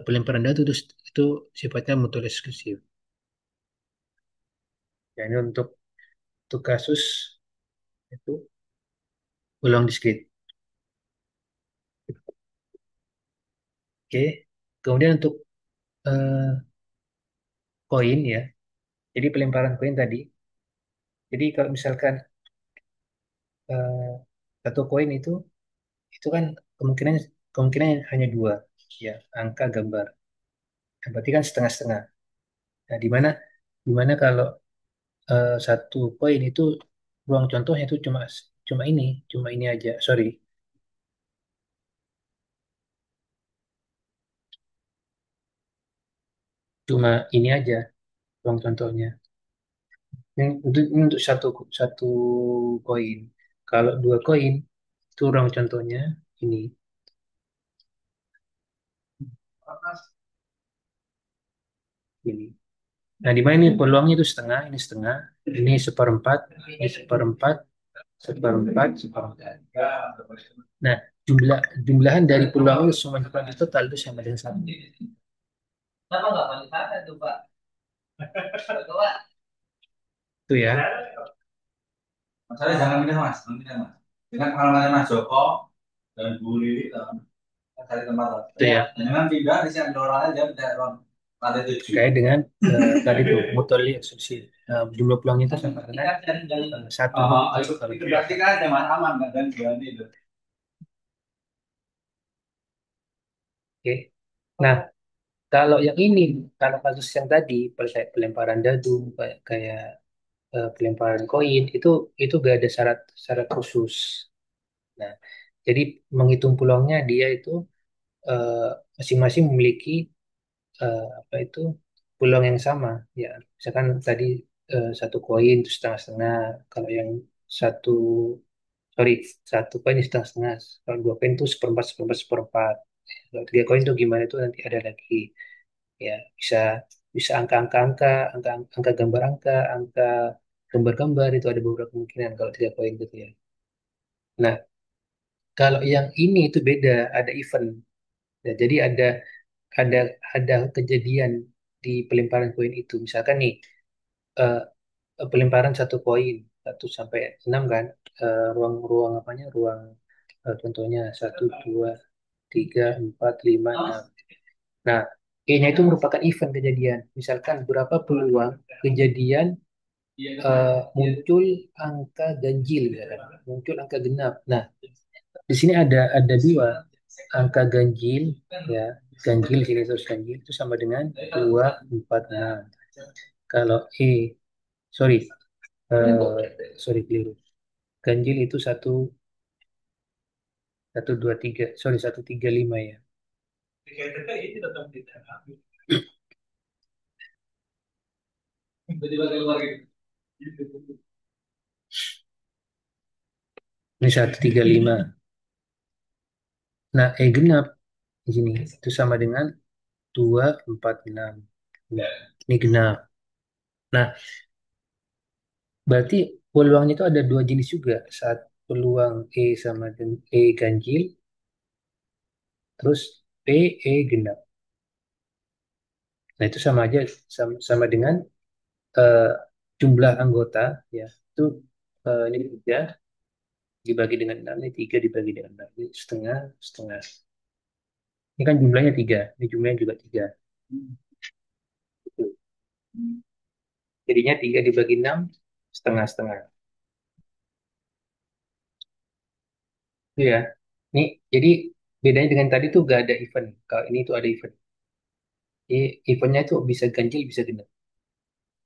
pelemparan data itu sifatnya mutual eksklusif. Ya, ini untuk kasus itu ulang diskrit. Oke. Kemudian untuk eh, koin ya. Jadi pelemparan koin tadi. Jadi kalau misalkan eh, satu koin itu kan kemungkinan kemungkinan hanya dua ya angka gambar. Nah, berarti kan setengah-setengah. Nah, di mana kalau satu koin itu ruang contohnya itu cuma cuma ini, cuma ini aja. Sorry, cuma ini aja ruang contohnya. Ini untuk satu satu koin. Kalau dua koin itu ruang contohnya ini. Ini. Nah, di mana ini peluangnya itu setengah, ini seperempat, ini seperempat, seperempat, seperempat. Nah, jumlahan dari peluang itu semua di total itu sama dengan satu. Kenapa nggak balik tuh, Pak? Itu ya. Masalahnya jangan pindah mas, jangan pindah mas. Dengan pengalaman Mas Joko dan Bu Lili, cari tempat lah. Itu ya. Jangan pindah, di sini ada orang aja, tidak orang lantai 7. Terkait dengan tadi itu mutually exclusive. Jumlah peluangnya itu sama dengan satu. Itu berarti kan ada mas aman kan dan berani itu. Oke. Nah, kalau yang ini, kalau kasus yang tadi, kayak pelemparan dadu, kayak pelemparan koin, itu gak ada syarat syarat khusus. Nah, jadi menghitung peluangnya dia itu eh, masing-masing memiliki apa itu peluang yang sama. Ya, misalkan tadi satu koin itu setengah-setengah. Kalau yang satu, sorry, satu koin itu setengah-setengah. Kalau dua koin itu seperempat, seperempat, seperempat. Kalau tiga koin itu gimana itu nanti ada lagi. Ya, bisa bisa angka gambar angka gambar-gambar itu ada beberapa kemungkinan kalau tiga koin gitu ya. Nah, kalau yang ini itu beda, ada event. Ya, jadi ada ada kejadian di pelemparan koin itu. Misalkan nih eh, pelemparan satu koin 1 sampai 6 kan, ruang apanya, ruang contohnya 1, 2, 3, 4, 5, 6. Nah, E-nya itu merupakan event kejadian. Misalkan berapa peluang kejadian muncul angka ganjil, ya kan? Muncul angka genap. Nah, di sini ada dua angka ganjil, ya, ganjil sini terus ganjil itu sama dengan 2, 4, 6. Kalau sorry, sorry keliru. Ganjil itu satu, 1, 2, 3, sorry 1, 3, 5 ya. Ini 1, 3, 5. Nah, genap di sini itu sama dengan 2, 4, 6. Nah, ini genap. Nah, berarti peluangnya itu ada dua jenis juga. Saat peluang sama dengan ganjil, terus genap. Nah, itu sama aja sama dengan eh, jumlah anggota ya. Itu ini 3 dibagi dengan 6, ini 3 dibagi dengan 6. Ini setengah, setengah. Ini kan jumlahnya 3, ini jumlahnya juga 3. Gitu. Jadinya 3 dibagi 6, setengah-setengah. Itu ya. Nih, jadi bedanya dengan tadi tuh gak ada event. Kalau ini tuh ada event. Jadi eventnya tuh bisa ganjil, bisa genap.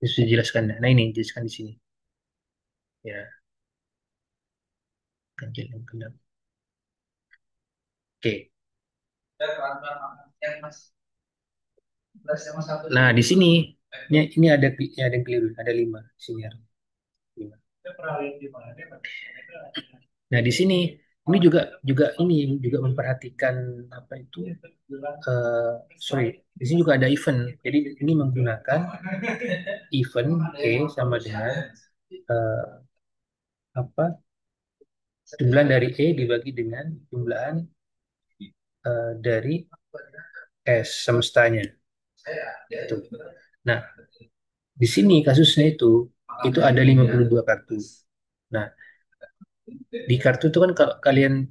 Bisa dijelaskan. Nah ini dijelaskan di sini. Ya, ganjil dan genap. Oke. Nah di sini ini ada yang keliru. Ada 5. Sini ada 5. Nah di sini ini juga ini juga memperhatikan apa itu sorry, di sini juga ada event. Jadi ini menggunakan event E sama dengan eh, apa jumlah dari E dibagi dengan jumlahan dari S semestanya. Itu. Nah, di sini kasusnya itu ada 52 kartu. Nah, di kartu itu kan kalau kalian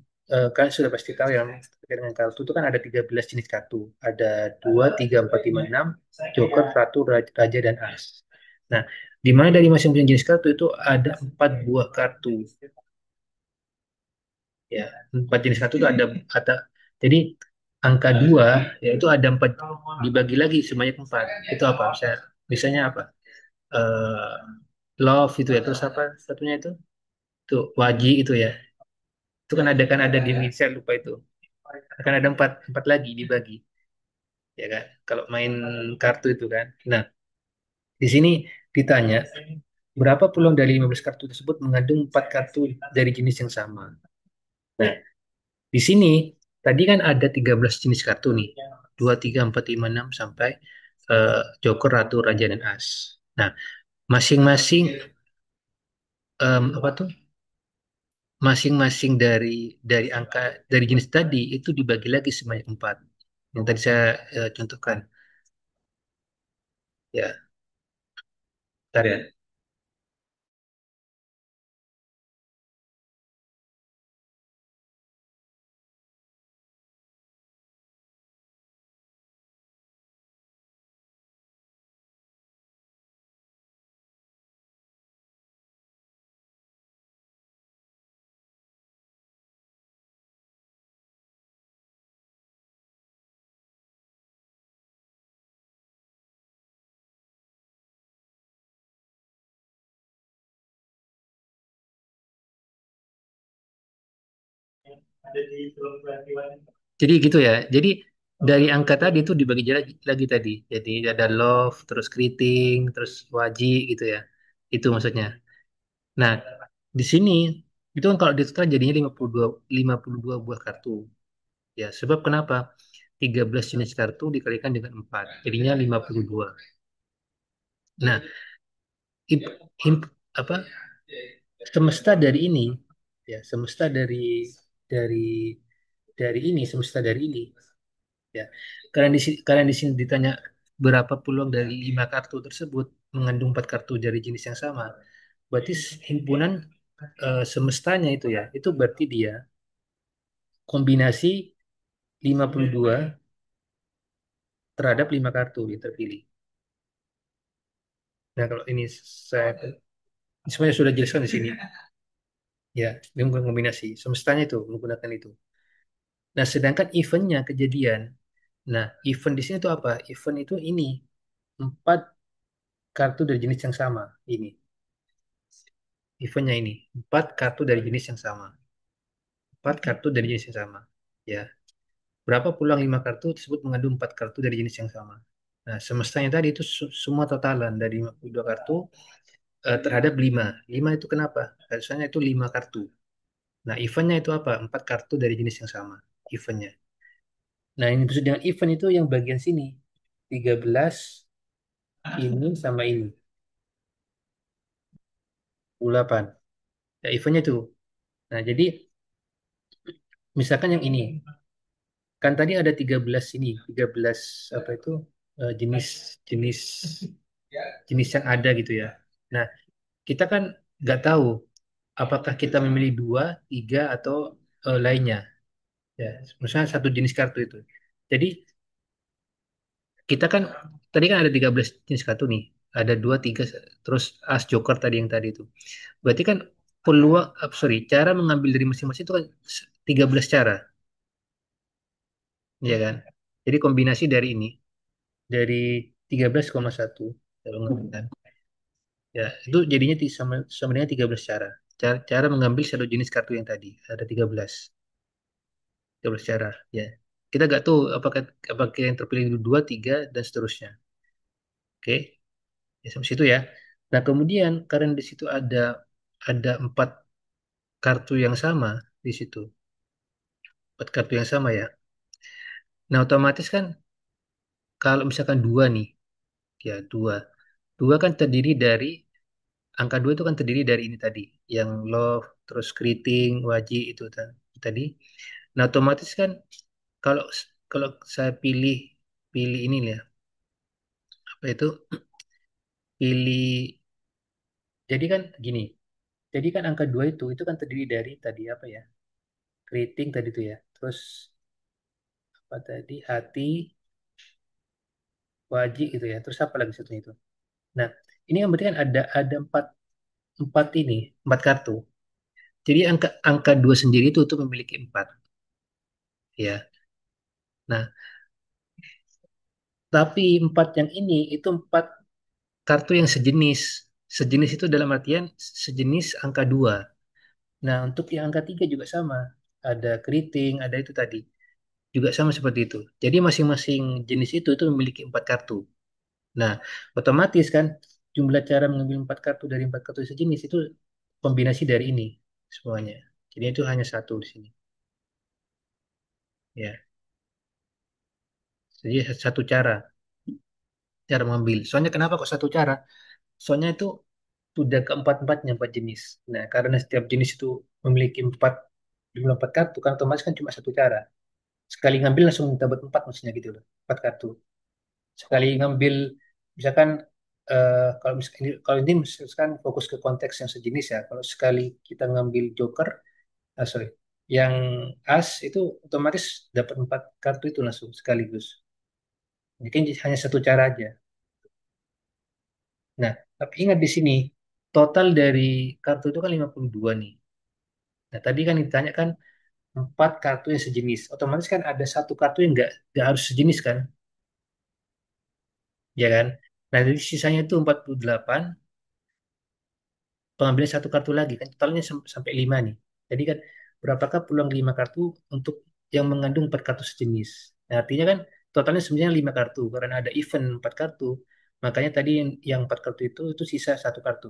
sudah pasti tahu yang terkait dengan kartu itu kan ada 13 jenis kartu. Ada 2, 3, 4, 5, 6, Joker, Ratu, Raja, dan As. Nah, di mana dari masing-masing jenis kartu itu ada 4 buah kartu. Ya, 4 jenis kartu itu ada jadi angka 2 yaitu ada 4 dibagi lagi sebanyak 4. Itu apa? Misalnya apa? Eh love itu ya. Terus apa satunya itu? Tuh, waji itu ya. Itu kan ada di Indonesia lupa itu. Akan ada empat lagi dibagi, ya kan? Kalau main kartu itu kan. Nah, di sini ditanya berapa peluang dari 15 kartu tersebut mengandung 4 kartu dari jenis yang sama. Nah, di sini tadi kan ada 13 jenis kartu nih. 2, 3, 4, 5, 6 sampai Joker, Ratu, Raja, dan As. Nah, masing-masing apa tuh? Masing-masing dari angka dari jenis tadi itu dibagi lagi sebanyak 4. Yang tadi saya contohkan. Ya, bentar ya. Jadi gitu ya. Jadi dari angka tadi itu dibagi lagi tadi. Jadi ada love, terus keriting, terus waji gitu ya. Itu maksudnya. Nah, di sini itu kan kalau ditotal jadinya 52 buah kartu. Ya, sebab kenapa? 13 jenis kartu dikalikan dengan 4. Jadinya 52. Nah, imp, apa semesta dari ini ya, dari semesta dari ini ya. Karena di sini ditanya berapa peluang dari 5 kartu tersebut mengandung 4 kartu dari jenis yang sama. Berarti himpunan semestanya itu ya, itu berarti dia kombinasi 52 terhadap 5 kartu yang terpilih. Nah, kalau ini saya sebenarnya sudah jelaskan di sini. Ya, dia menggunakan kombinasi. Semestanya itu menggunakan itu. Nah, sedangkan eventnya kejadian. Nah, event di sini itu apa? Event itu ini 4 kartu dari jenis yang sama. Ini eventnya ini 4 kartu dari jenis yang sama. 4 kartu dari jenis yang sama. Ya, berapa pulang 5 kartu tersebut mengandung 4 kartu dari jenis yang sama. Nah, semestanya tadi itu semua totalan dari 52 kartu terhadap 5. 5 itu kenapa? Harusnya itu 5 kartu. Nah, eventnya itu apa? 4 kartu dari jenis yang sama. Eventnya. Nah, ini maksud dengan event itu yang bagian sini. 13 ini sama ini. 28. Ya, eventnya itu. Nah, jadi misalkan yang ini. Kan tadi ada 13 ini. 13 apa itu jenis jenis jenis yang ada gitu ya. Nah, kita kan nggak tahu apakah kita memilih 2, 3 atau lainnya. Ya, misalnya satu jenis kartu itu. Jadi kita kan tadi kan ada 13 jenis kartu nih. Ada dua, tiga, terus as joker tadi yang tadi itu. Berarti kan peluang, sorry, cara mengambil dari masing-masing itu kan 13 cara, ya kan? Jadi kombinasi dari ini, dari 13,1 kalau ngambil kan. Ya, itu jadinya sama dengan 13 cara. Cara mengambil satu jenis kartu yang tadi, ada 13 cara, ya. Kita nggak tahu apakah yang terpilih itu 2, 3, dan seterusnya. Oke, ya sampai situ ya. Nah, kemudian karena di situ ada 4 kartu yang sama di situ, 4 kartu yang sama ya. Nah, otomatis kan kalau misalkan dua nih, ya dua, dua kan terdiri dari angka dua itu kan terdiri dari ini tadi, yang love, terus keriting, wajib itu tadi. Nah, otomatis kan kalau kalau saya pilih pilih ini ya, apa itu pilih. Jadi kan gini, jadi kan angka dua itu kan terdiri dari tadi apa ya, keriting tadi itu ya, terus apa tadi hati, wajib itu ya, terus apa lagi satunya itu. Nah, ini kan berarti kan ada empat empat ini, 4 kartu. Jadi angka angka dua sendiri itu memiliki empat, ya. Nah, tapi empat yang ini itu 4 kartu yang sejenis. Sejenis itu dalam artian sejenis angka dua. Nah, untuk yang angka tiga juga sama. Ada keriting, ada itu tadi. Juga sama seperti itu. Jadi masing-masing jenis itu memiliki 4 kartu. Nah, otomatis kan jumlah cara mengambil 4 kartu dari 4 kartu sejenis itu kombinasi dari ini semuanya. Jadi itu hanya satu di sini. Ya, jadi satu cara mengambil. Soalnya kenapa kok satu cara? Soalnya itu sudah keempat-empatnya 4 jenis. Nah, karena setiap jenis itu memiliki jumlah 4 kartu, kan otomatis kan cuma satu cara. Sekali ngambil langsung dapat 4 maksudnya gitu loh, 4 kartu. Sekali ngambil, misalkan kalau ini misalkan fokus ke konteks yang sejenis ya. Kalau sekali kita ngambil joker, sorry, yang as itu otomatis dapat 4 kartu itu langsung sekaligus. Mungkin hanya satu cara aja. Nah, tapi ingat di sini total dari kartu itu kan 52 nih. Nah, tadi kan ditanyakan 4 kartu yang sejenis. Otomatis kan ada satu kartu yang nggak harus sejenis kan, ya kan? Nah, jadi sisanya itu 48, pengambilan satu kartu lagi kan totalnya sampai 5 nih. Jadi kan berapakah peluang 5 kartu untuk yang mengandung 4 kartu sejenis? Nah, artinya kan totalnya sebenarnya 5 kartu karena ada event 4 kartu. Makanya tadi yang 4 kartu itu sisa satu kartu.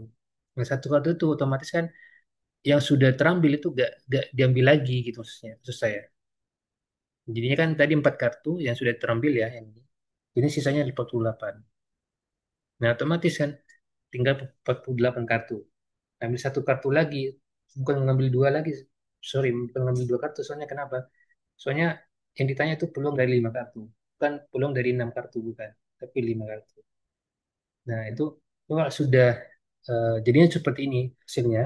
Nah, satu kartu itu otomatis kan yang sudah terambil itu gak diambil lagi gitu maksudnya, maksud saya. Jadinya kan tadi 4 kartu yang sudah terambil ya yang ini sisanya 48. Nah, otomatis kan tinggal 48 kartu. Ambil satu kartu lagi, bukan ngambil dua lagi. Sorry, bukan ngambil 2 kartu. Soalnya kenapa? Soalnya yang ditanya itu peluang dari 5 kartu. Bukan peluang dari 6 kartu, bukan. Tapi 5 kartu. Nah, itu kalau sudah jadinya seperti ini hasilnya.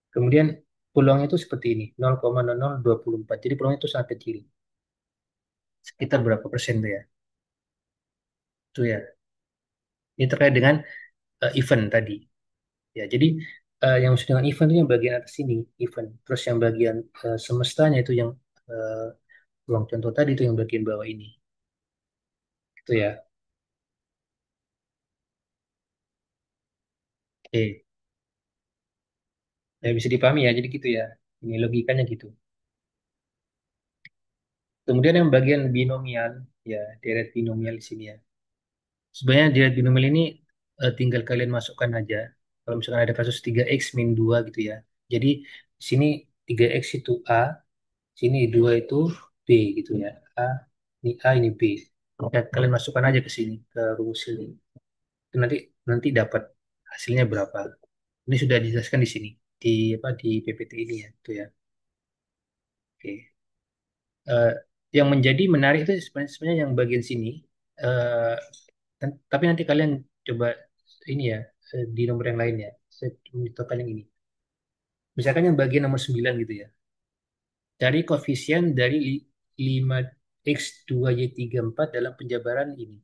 Kemudian peluangnya itu seperti ini, 0,0024. Jadi peluangnya itu sangat kecil. Sekitar berapa persen tuh ya? Itu ya. Ini terkait dengan event tadi. Ya, jadi yang maksud dengan event itu yang bagian atas ini, event. Terus yang bagian semestanya itu yang eh, ruang contoh tadi itu yang bagian bawah ini. Itu ya. Oke. Ya, bisa dipahami ya. Jadi gitu ya. Ini logikanya gitu. Kemudian yang bagian binomial, ya, deret binomial di sini ya. Sebenarnya deret binomial ini tinggal kalian masukkan aja. Kalau misalkan ada kasus 3x min 2 gitu ya. Jadi di sini 3x itu A, sini 2 itu B gitu ya. Ini A, ini B. Ya, kalian masukkan aja ke sini, ke rumus ini. Itu nanti dapat hasilnya berapa. Ini sudah dijelaskan di sini, di apa di PPT ini ya, itu ya. Oke. Eh, yang menjadi menarik itu sebenarnya yang bagian sini. Eh, tapi nanti kalian coba ini ya, di nomor yang lain ya. Saya contohkan yang ini. Misalkan yang bagian nomor 9 gitu ya. Cari koefisien dari 5x2y34 dalam penjabaran ini.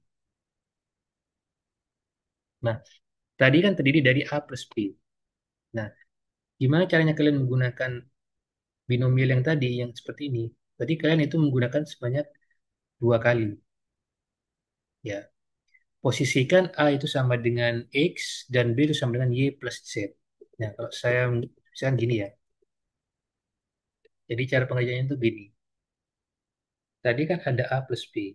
Nah, tadi kan terdiri dari A plus B. Nah, gimana caranya kalian menggunakan binomial yang tadi, yang seperti ini? Tadi kalian itu menggunakan sebanyak dua kali. Ya, posisikan A itu sama dengan X dan B itu sama dengan Y plus Z. Nah, kalau saya misalkan gini ya. Jadi cara pengerjaannya itu gini. Tadi kan ada A plus B.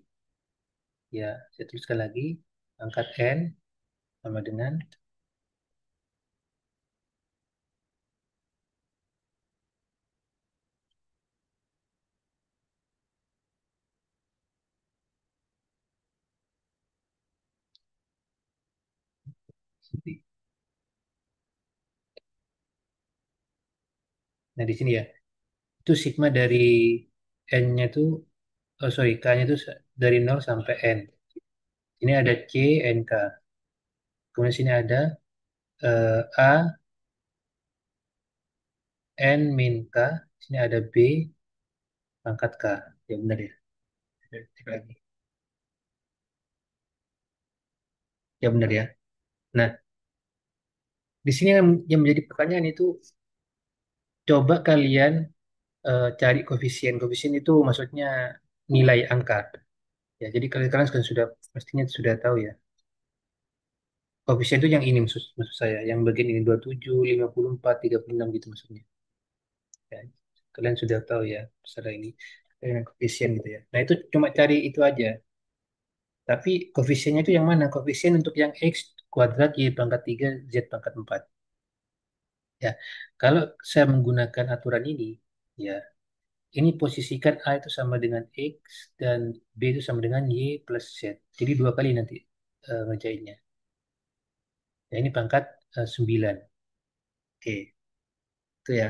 Ya, saya tuliskan lagi. Angkat N sama dengan nah di sini ya. Itu sigma dari N-nya itu, oh sorry, K-nya itu dari 0 sampai N. Ini ada C, N, K. Kemudian sini ada A, N, min K. Sini ada B, pangkat K. Ya benar ya. Cek lagi. Ya benar ya. Nah, di sini yang menjadi pertanyaan itu, coba kalian cari koefisien. Koefisien itu maksudnya nilai angka. Ya, jadi kalian kan sudah pastinya sudah tahu ya. Koefisien itu yang ini maksud saya, yang bagian ini 27, 54, 36 gitu maksudnya. Ya, kalian sudah tahu ya masalah ini dengan koefisien gitu ya. Nah, itu cuma cari itu aja. Tapi koefisiennya itu yang mana? Koefisien untuk yang X kuadrat, Y pangkat 3 Z pangkat 4. Ya, kalau saya menggunakan aturan ini, ya, ini posisikan A itu sama dengan X dan B itu sama dengan Y plus Z. Jadi dua kali nanti ngerjainnya. Ya, ini pangkat 9. Oke, itu ya.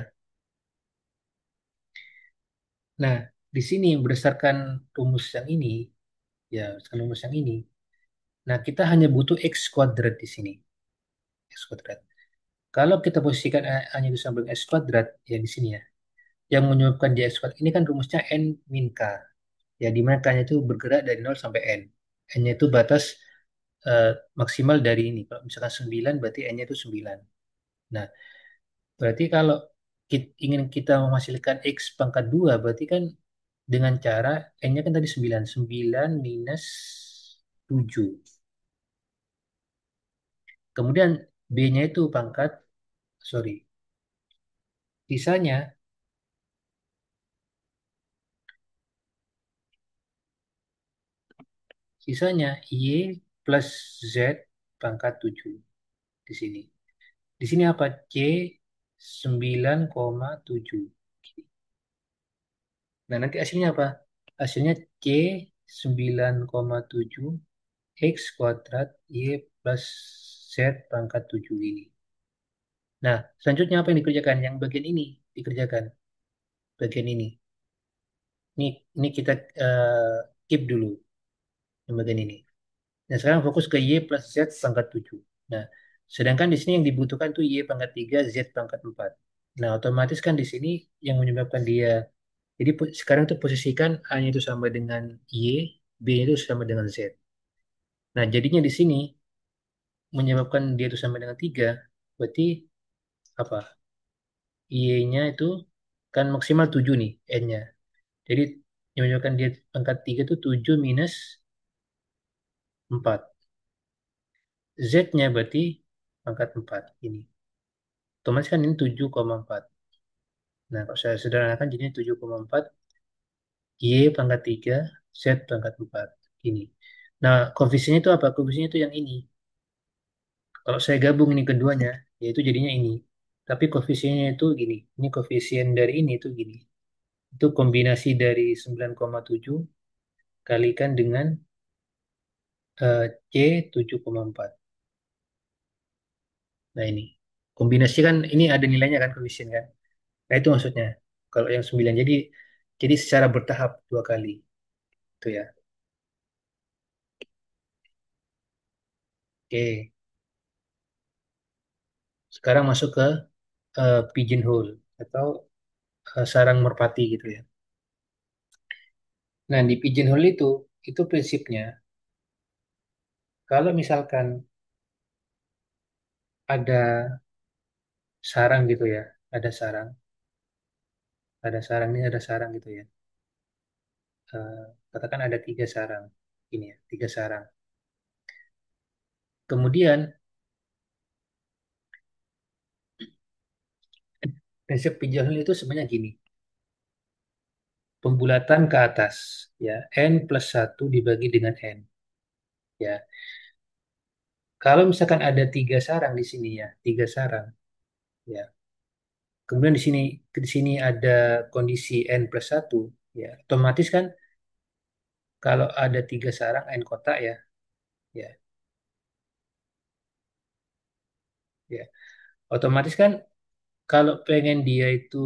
Nah, di sini berdasarkan rumus yang ini, ya, berdasarkan rumus yang ini, nah kita hanya butuh X kuadrat di sini. X kuadrat. Kalau kita posisikan A-nya itu sama dengan X kuadrat, ya di sini ya. Yang menyebabkan dia X kuadrat, ini kan rumusnya N min K. Ya, di mana K-nya itu bergerak dari 0 sampai N. N-nya itu batas eh, maksimal dari ini. Kalau misalkan 9, berarti N-nya itu 9. Nah, berarti kalau ingin kita menghasilkan X pangkat 2, berarti kan dengan cara N-nya kan tadi 9. 9 minus 7. Kemudian B-nya itu pangkat, sorry, sisanya, sisanya Y plus Z pangkat 7 di sini. Di sini apa? C 9,7. Nah, nanti hasilnya apa? Hasilnya C 9,7 X kuadrat Y plus Z pangkat 7 ini. Nah, selanjutnya apa yang dikerjakan? Yang bagian ini dikerjakan. Bagian ini. Ini, ini kita keep dulu yang bagian ini. Nah, sekarang fokus ke Y plus Z pangkat 7. Nah, sedangkan di sini yang dibutuhkan tuh Y pangkat 3 Z pangkat 4. Nah, otomatis kan di sini yang menyebabkan dia, jadi sekarang tuh posisikan A-nya itu sama dengan Y, B-nya itu sama dengan Z. Nah, jadinya di sini menyebabkan dia itu sama dengan 3, berarti apa? Y-nya itu kan maksimal 7 nih, N-nya. Jadi yang menyebabkan dia pangkat 3 itu 7 minus 4. Z-nya berarti pangkat 4 ini. Otomatis kan ini 7,4. Nah, kalau saya sederhanakan jadinya 7,4, Y pangkat 3, Z pangkat 4. Ini. Nah, koefisiennya itu apa? Koefisiennya itu yang ini. Kalau saya gabung ini keduanya, yaitu jadinya ini. Tapi koefisiennya itu gini. Ini koefisien dari ini itu gini. Itu kombinasi dari 9,7 kalikan dengan C 7,4. Nah, ini. Kombinasi kan ini ada nilainya kan koefisien kan. Nah, itu maksudnya. Kalau yang 9. Jadi secara bertahap dua kali. Itu ya. Oke. Sekarang masuk ke pigeonhole atau sarang merpati gitu ya. Nah, di pigeonhole itu prinsipnya kalau misalkan ada sarang gitu ya, ada sarang, ada sarang gitu ya. Eh, Katakan ada tiga sarang, ini ya, tiga sarang. Kemudian prinsip pinjauhan itu sebenarnya gini, pembulatan ke atas, ya, n plus satu dibagi dengan n, ya. Kalau misalkan ada tiga sarang di sini ya, tiga sarang, ya. Kemudian di sini ada kondisi n plus satu, ya. Otomatis kan kalau ada tiga sarang n kotak ya, ya, ya. Otomatis kan kalau pengen dia itu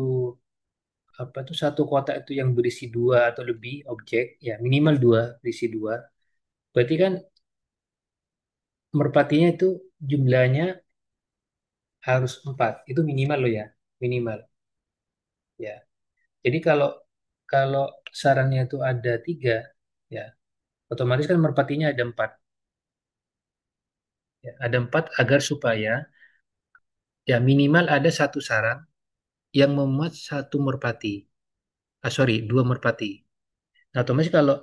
apa tuh satu kotak itu yang berisi dua atau lebih objek, ya minimal dua, berisi dua. Berarti kan merpatinya itu jumlahnya harus empat, itu minimal loh ya, minimal. Ya, jadi kalau kalau sarannya itu ada tiga, ya otomatis kan merpatinya ada empat. Ya, ada empat agar supaya ya minimal ada satu sarang yang memuat satu merpati. Ah, sorry, dua merpati. Nah, otomatis kalau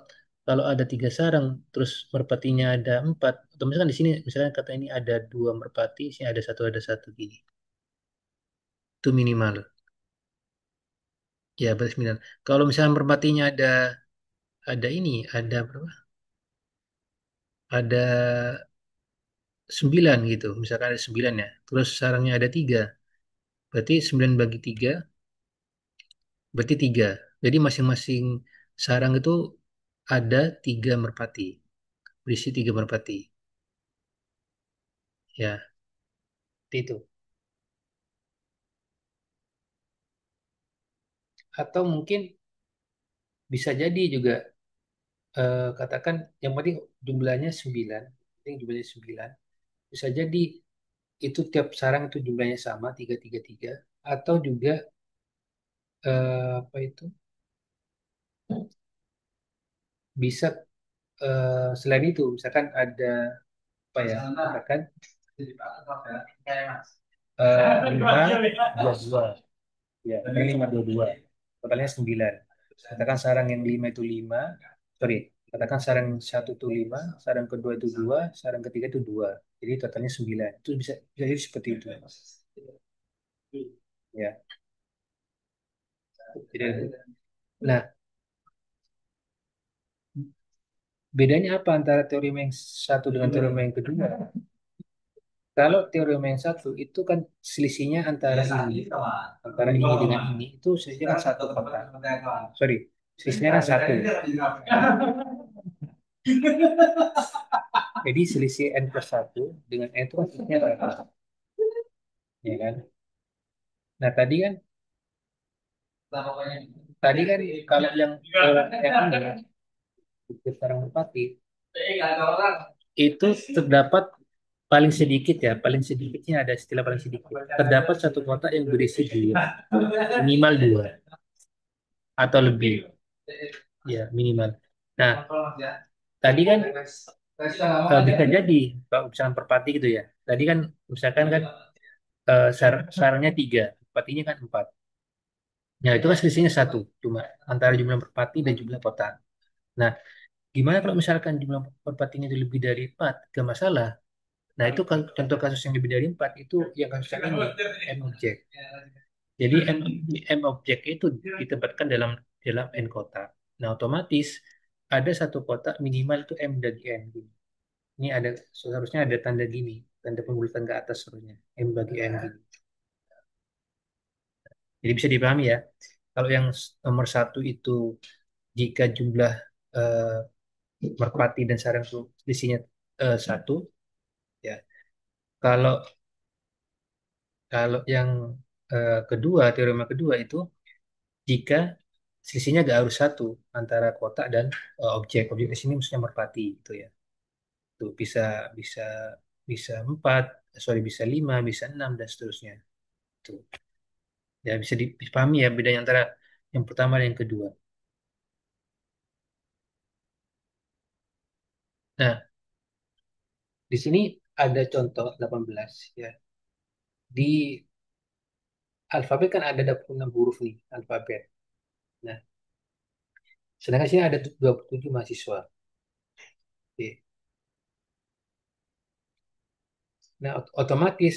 kalau ada tiga sarang, terus merpatinya ada empat, otomatis kan di sini misalnya kata ini ada dua merpati, sini ada satu gini. Itu minimal. Ya, berarti 9. Kalau misalnya merpatinya ada ini, ada berapa? Ada 9 gitu. Misalkan ada 9 ya. Terus sarangnya ada tiga. Berarti 9 bagi 3, berarti 3. Jadi masing-masing sarang itu ada tiga merpati. Berisi tiga merpati. Ya, seperti itu. Atau mungkin bisa jadi juga katakan yang penting jumlahnya 9. Penting jumlahnya 9. Bisa jadi itu tiap sarang itu jumlahnya sama 3 3 3, atau juga apa itu bisa selain itu misalkan ada apa ya katakan 5 dua dua, ya ini 5 dua dua, totalnya 9. Katakan sarang yang 5 itu 5, sorry, katakan sarang satu itu 5, sarang kedua itu 2, sarang ketiga itu 2, jadi totalnya 9. Itu bisa jadi seperti itu ya. Jadi, nah, bedanya apa antara teorema yang satu dengan teorema yang kedua? Kalau teorema yang satu itu kan selisihnya antara ini dengan ini itu selisihnya kan satu kotak. Sorry, selisihnya kan satu. Jadi selisih n plus satu dengan n itu kan selisihnya satu, ya kan? Nah tadi kan kalau yang ini bukti sarang merpati itu terdapat paling sedikit ya, paling sedikitnya ada istilah paling sedikit. Terdapat satu kotak yang berisi dua, minimal dua atau lebih, ya minimal. Nah, tadi kan bisa jadi kalau misalkan merpati gitu ya. Tadi kan misalkan kan sarangnya tiga, merpatinya kan empat. Ya itu kan selisihnya satu, cuma antara jumlah merpati dan jumlah kotak. Nah, gimana kalau misalkan jumlah merpatinya itu lebih dari empat? Gak masalah. Nah, itu kan contoh kasus yang lebih dari empat itu yang kasus yang ini M objek. Jadi M objek itu ditempatkan dalam dalam n kotak. Nah, otomatis ada satu kotak minimal itu M dan N. Ini ada seharusnya ada tanda gini, tanda pembulatan ke atas seharusnya M bagi N gini. Jadi bisa dipahami ya. Kalau yang nomor satu itu jika jumlah eh, merpati dan sarang itu selisihnya satu, ya. Kalau kalau yang kedua, teorema kedua itu jika selisihnya gak harus satu antara kotak dan objek. Objek di sini maksudnya merpati gitu ya. Tuh bisa bisa bisa empat, sorry bisa lima, bisa enam dan seterusnya. Tuh. Ya bisa dipahami ya bedanya antara yang pertama dan yang kedua. Nah, di sini ada contoh 18 ya. di alfabet kan ada 26 huruf nih, alfabet. Nah, sedangkan sini ada 27 mahasiswa. Oke. Nah, otomatis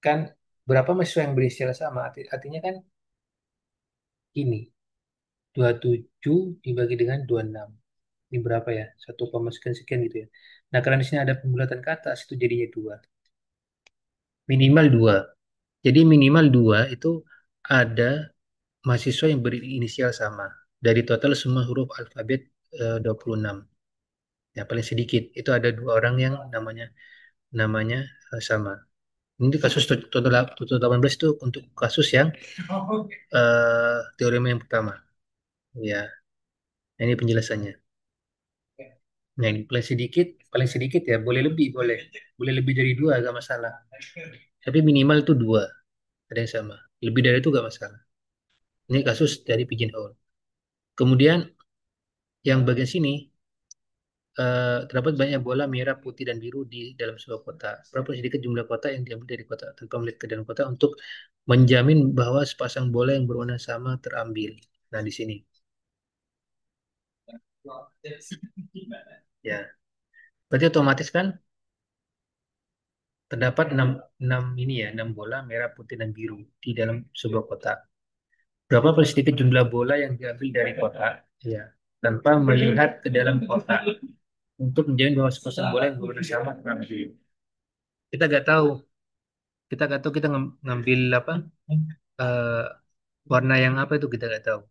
kan berapa mahasiswa yang berinisial sama? Artinya kan ini 27 dibagi dengan 26. Ini berapa ya? 1, sekian gitu ya. Nah, karena di sini ada pembulatan ke atas, itu jadinya 2. Minimal 2. Jadi minimal 2 itu ada mahasiswa yang berinisial sama. Dari total semua huruf alfabet 26. Ya, paling sedikit. Itu ada 2 orang yang namanya namanya sama. Ini kasus total 18 itu untuk kasus yang teorema yang pertama. Ya, nah, ini penjelasannya. Nah, ini paling sedikit ya, boleh lebih, boleh lebih dari 2 gak masalah. Tapi minimal itu 2, ada yang sama. Lebih dari itu gak masalah. Ini kasus dari pigeonhole. Kemudian yang bagian sini terdapat banyak bola merah, putih, dan biru di dalam sebuah kotak. Berapa sedikit jumlah kotak yang diambil dari kotak tanpa melihat ke dalam kotak untuk menjamin bahwa sepasang bola yang berwarna sama terambil. Nah, di sini. Ya, berarti otomatis kan terdapat 6 bola merah, putih, dan biru di dalam sebuah kotak. Berapa paling sedikit jumlah bola yang diambil dari kotak? Ya, tanpa melihat ke dalam kotak untuk menjamin bahwa sepasang bola yang berwarna sama terambil. Kita nggak tahu, kita ngambil apa eh, warna yang apa itu kita nggak tahu.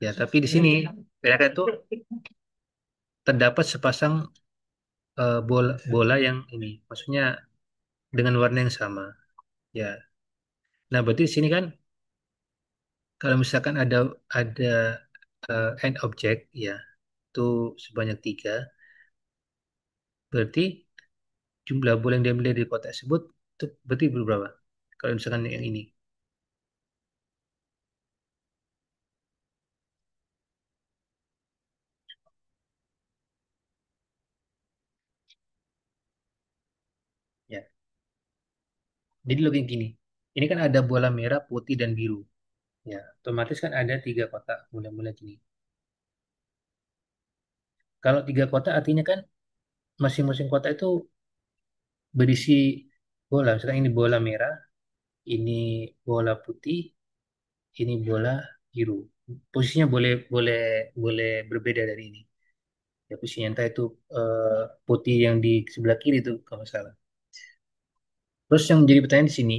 Ya, tapi di sini ternyata itu terdapat sepasang bola bola yang ini, maksudnya dengan warna yang sama. Ya, nah berarti di sini kan kalau misalkan ada end object, ya itu sebanyak 3, berarti jumlah bola yang diambil dari kotak tersebut itu berarti berapa? Kalau misalkan yang ini, ya. Jadi logik gini, ini kan ada bola merah, putih, dan biru. Ya, otomatis kan ada 3 kotak mulai-mulai gini. Kalau 3 kotak artinya kan masing-masing kotak itu berisi bola. Misalkan ini bola merah, ini bola putih, ini bola biru. Posisinya boleh boleh boleh berbeda dari ini. Ya, posisinya entah itu putih yang di sebelah kiri itu kalau nggak salah. Terus yang menjadi pertanyaan di sini,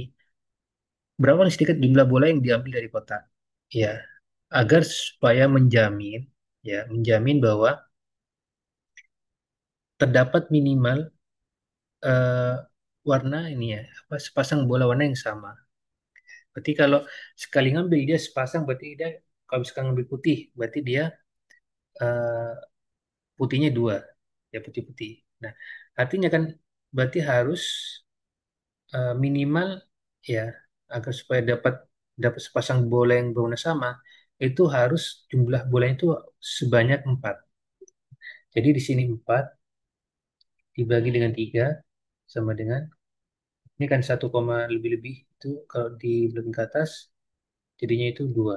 berapa sedikit jumlah bola yang diambil dari kotak? Ya, agar supaya menjamin bahwa terdapat minimal eh, warna ini ya, apa sepasang bola warna yang sama. Berarti kalau sekali ngambil dia sepasang, berarti dia kalau misalkan ngambil putih, berarti dia eh, putihnya 2, ya putih-putih. Nah, artinya kan berarti harus minimal ya agar supaya dapat dapat sepasang bola yang berwarna sama, itu harus jumlah bolanya itu sebanyak 4. Jadi di sini 4 dibagi dengan 3 sama dengan ini kan 1, lebih-lebih itu kalau di belakang ke atas jadinya itu 2.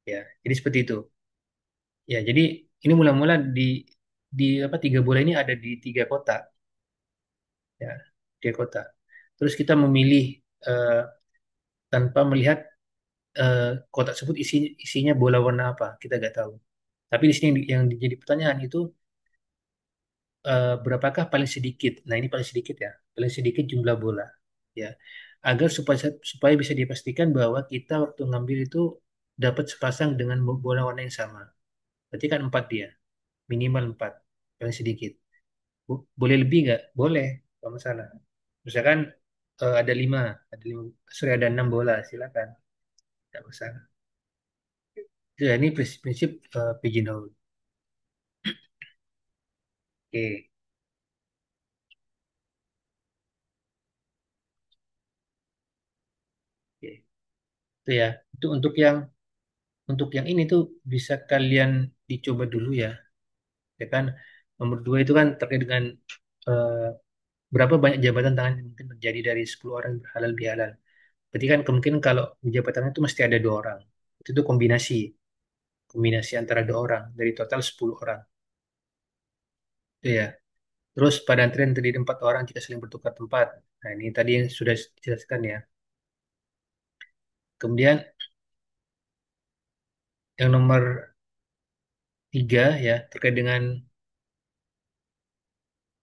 Ya, jadi seperti itu. Ya, jadi ini mula-mula di apa 3 bola ini ada di 3 kotak, ya, 3 kotak. Terus kita memilih eh, tanpa melihat kotak tersebut isinya bola warna apa, kita nggak tahu. Tapi di sini yang jadi pertanyaan itu berapakah paling sedikit? Nah, ini paling sedikit ya, paling sedikit jumlah bola, ya, agar supaya bisa dipastikan bahwa kita waktu ngambil itu dapat sepasang dengan bola warna yang sama. Berarti kan 4 dia, minimal 4, paling sedikit. Boleh lebih nggak? Boleh, nggak masalah. Misalkan ada lima, sorry ada 6 bola, silakan, nggak masalah. Ya, ini prinsip pigeonhole. Oke, oke. Itu ya. Itu untuk yang ini tuh bisa kalian dicoba dulu ya. Ya kan, nomor 2 itu kan terkait dengan eh, berapa banyak jabatan tangan yang mungkin terjadi dari 10 orang berhalal bihalal. Berarti kan kemungkinan kalau di jabatan itu mesti ada 2 orang. Itu tuh kombinasi, kombinasi antara 2 orang dari total 10 orang. Itu ya. Terus pada antrian terdiri 4 orang jika saling bertukar tempat. Nah ini tadi yang sudah dijelaskan ya. Kemudian yang nomor 3 ya terkait dengan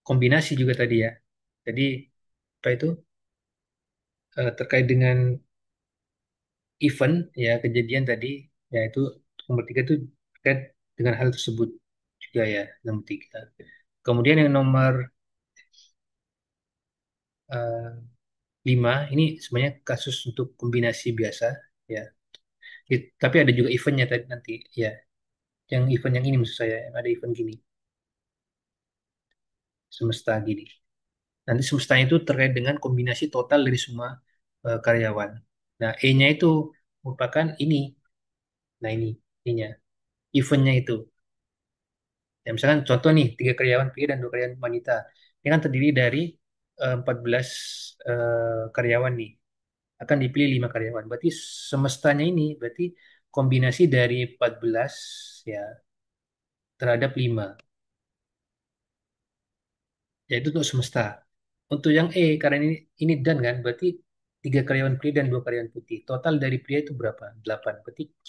kombinasi juga tadi ya. Jadi apa itu terkait dengan event ya kejadian tadi ya itu nomor 3 itu terkait dengan hal tersebut juga ya nomor 3. Kemudian yang nomor 5 ini sebenarnya kasus untuk kombinasi biasa ya. Tapi ada juga eventnya tadi nanti ya. Yang event yang ini maksud saya yang ada event gini semesta gini. Nanti semestanya itu terkait dengan kombinasi total dari semua karyawan. Nah, E-nya itu merupakan ini. Nah, ininya, eventnya itu. Ya, misalkan contoh nih, 3 karyawan pria dan 2 karyawan wanita. Ini kan terdiri dari 14 karyawan nih. Akan dipilih 5 karyawan. Berarti semestanya ini, berarti kombinasi dari 14 ya terhadap 5. Yaitu untuk semesta. Untuk yang E, karena ini dan kan, berarti 3 karyawan pria dan 2 karyawan putih. Total dari pria itu berapa? 8. Berarti C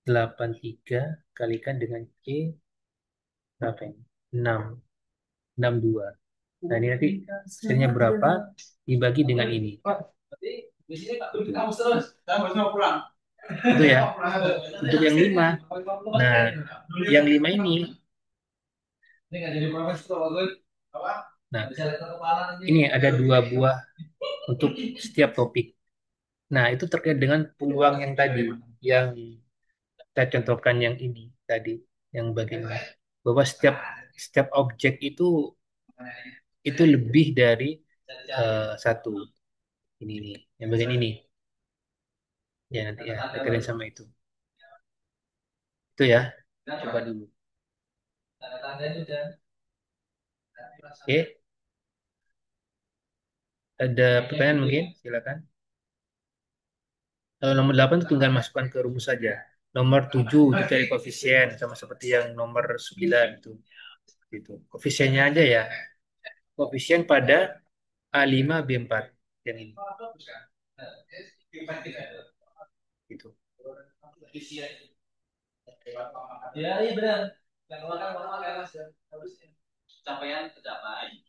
83 kalikan dengan C berapa ini? 6. 62. Nah ini nanti hasilnya berapa dibagi dengan ini. Itu ya. Untuk yang 5. Nah, yang 5 ini. Nah, ini ada 2 buah untuk setiap topik. Nah, itu terkait dengan peluang yang tadi, yang kita contohkan yang ini tadi, yang bagian ini. Bahwa setiap setiap objek itu lebih dari satu. Ini nih, yang bagian ini. Ya nanti ya, terkait sama itu. Itu ya, coba dulu. Oke, ada pertanyaan mungkin? Silakan. Kalau nomor 8 itu tinggal masukkan ke rumus saja. Nomor 7 itu cari koefisien sama seperti yang nomor 9 itu. Gitu. Koefisiennya aja ya. Koefisien pada A5 B4 yang ini. Gitu. Ya, iya benar. Yang makan mas. Capaian tercapai.